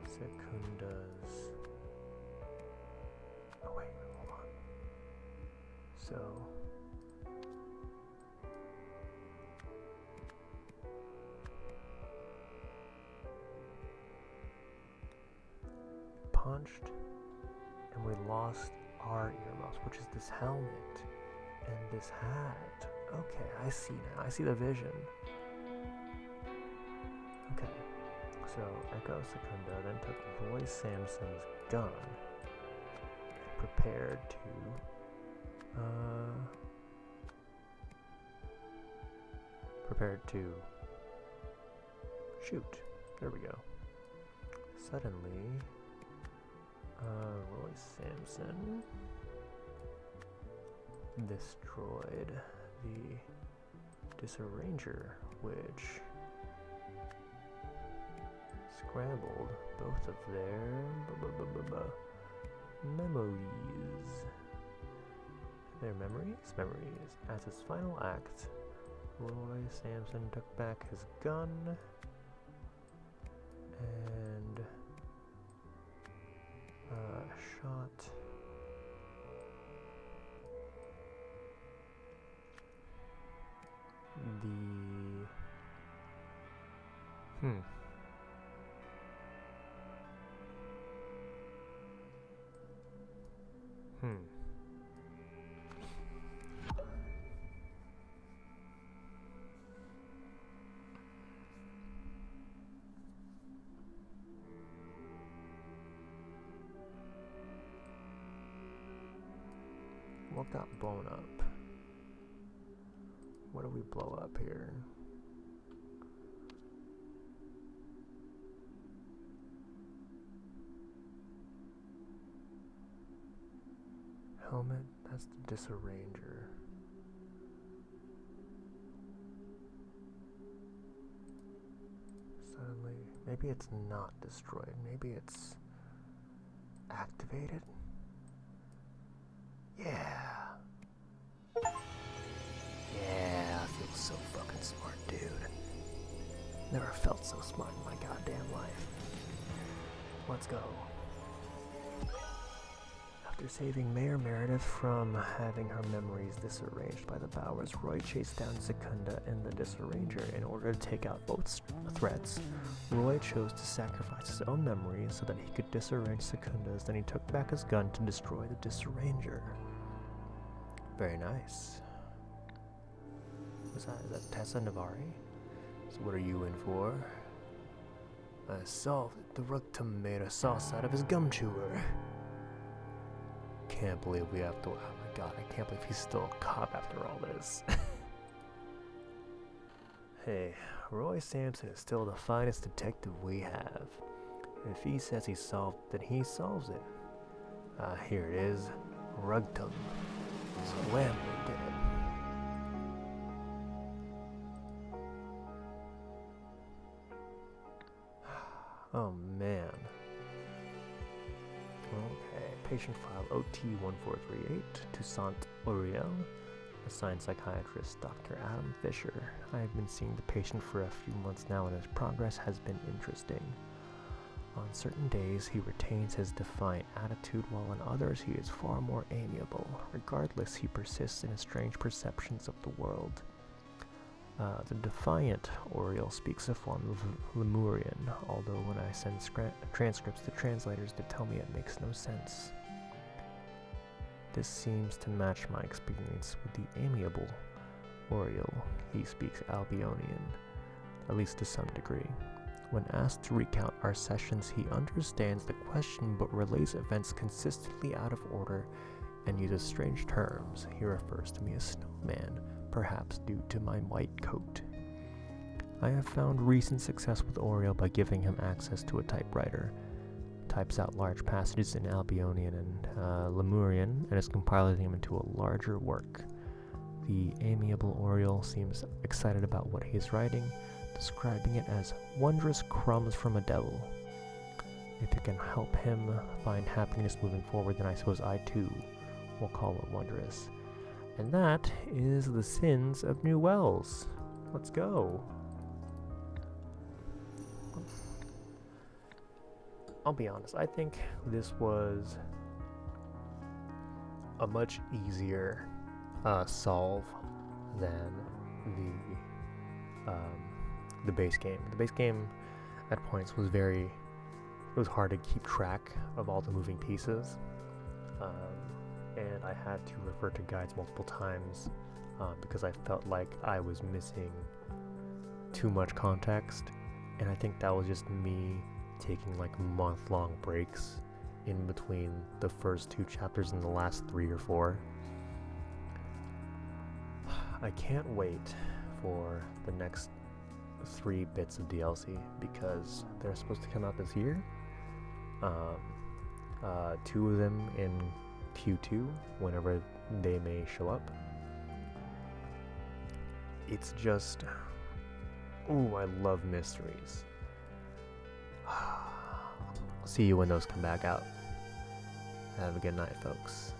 Secunda's. Oh, wait, hold on. So. Punched, and we lost our earmuffs, which is this helmet and this hat. Okay, I see now. I see the vision. Okay, so Echo Secunda then took Roy Sampson's gun and prepared to shoot. There we go. Suddenly, Roy Sampson destroyed the Disarranger, which scrambled both of their memories. As his final act, Roy Sampson took back his gun and shot the What got blown up? What do we blow up here? Helmet, that's the Disarranger. Suddenly, maybe it's not destroyed. Maybe it's activated. Yeah, I feel so fucking smart, dude. Never felt so smart in my goddamn life. Let's go. After saving Mayor Meredith from having her memories disarranged by the Bowers, Roy chased down Secunda and the Disarranger. In order to take out both threats, Roy chose to sacrifice his own memories so that he could disarrange Secunda's, then he took back his gun to destroy the Disarranger. Very nice. Is that Tessa Navari? So what are you in for? I solved it. The Rook made a sauce out of his gum chewer. can't believe we have to. Oh my god, I can't believe he's still a cop after all this. Hey, Roy Sampson is still the finest detective we have. If he says he solved, then he solves it. Here it is, Rugtum. So Lamley did it. Oh man. Okay, patient file OT1438, Toussaint Auriel, assigned psychiatrist Dr. Adam Fisher. I have been seeing the patient for a few months now and his progress has been interesting. On certain days, he retains his defiant attitude, while on others he is far more amiable. Regardless, he persists in his strange perceptions of the world. The defiant Auriel speaks a form of Lemurian, although when I send transcripts to translators to tell me it makes no sense. This seems to match my experience with the amiable Auriel. He speaks Albionian, at least to some degree. When asked to recount our sessions, he understands the question but relays events consistently out of order and uses strange terms. He refers to me as Snowman, perhaps due to my white coat. I have found recent success with Auriel by giving him access to a typewriter. Types out large passages in Albionian and Lemurian and is compiling them into a larger work. The amiable Auriel seems excited about what he is writing, describing it as wondrous crumbs from a devil. If it can help him find happiness moving forward, then I suppose I too will call it wondrous. And that is The Sins of New Wells. Let's go. I'll be honest, I think this was a much easier solve than the base game. The base game at points was it was hard to keep track of all the moving pieces, and I had to refer to guides multiple times because I felt like I was missing too much context, and I think that was just me taking like month-long breaks in between the first 2 chapters and the last 3 or 4. I can't wait for the next 3 bits of DLC because they're supposed to come out this year. 2 of them in Q2, whenever they may show up. It's just, ooh, I love mysteries. See you when those come back out. Have a good night, folks.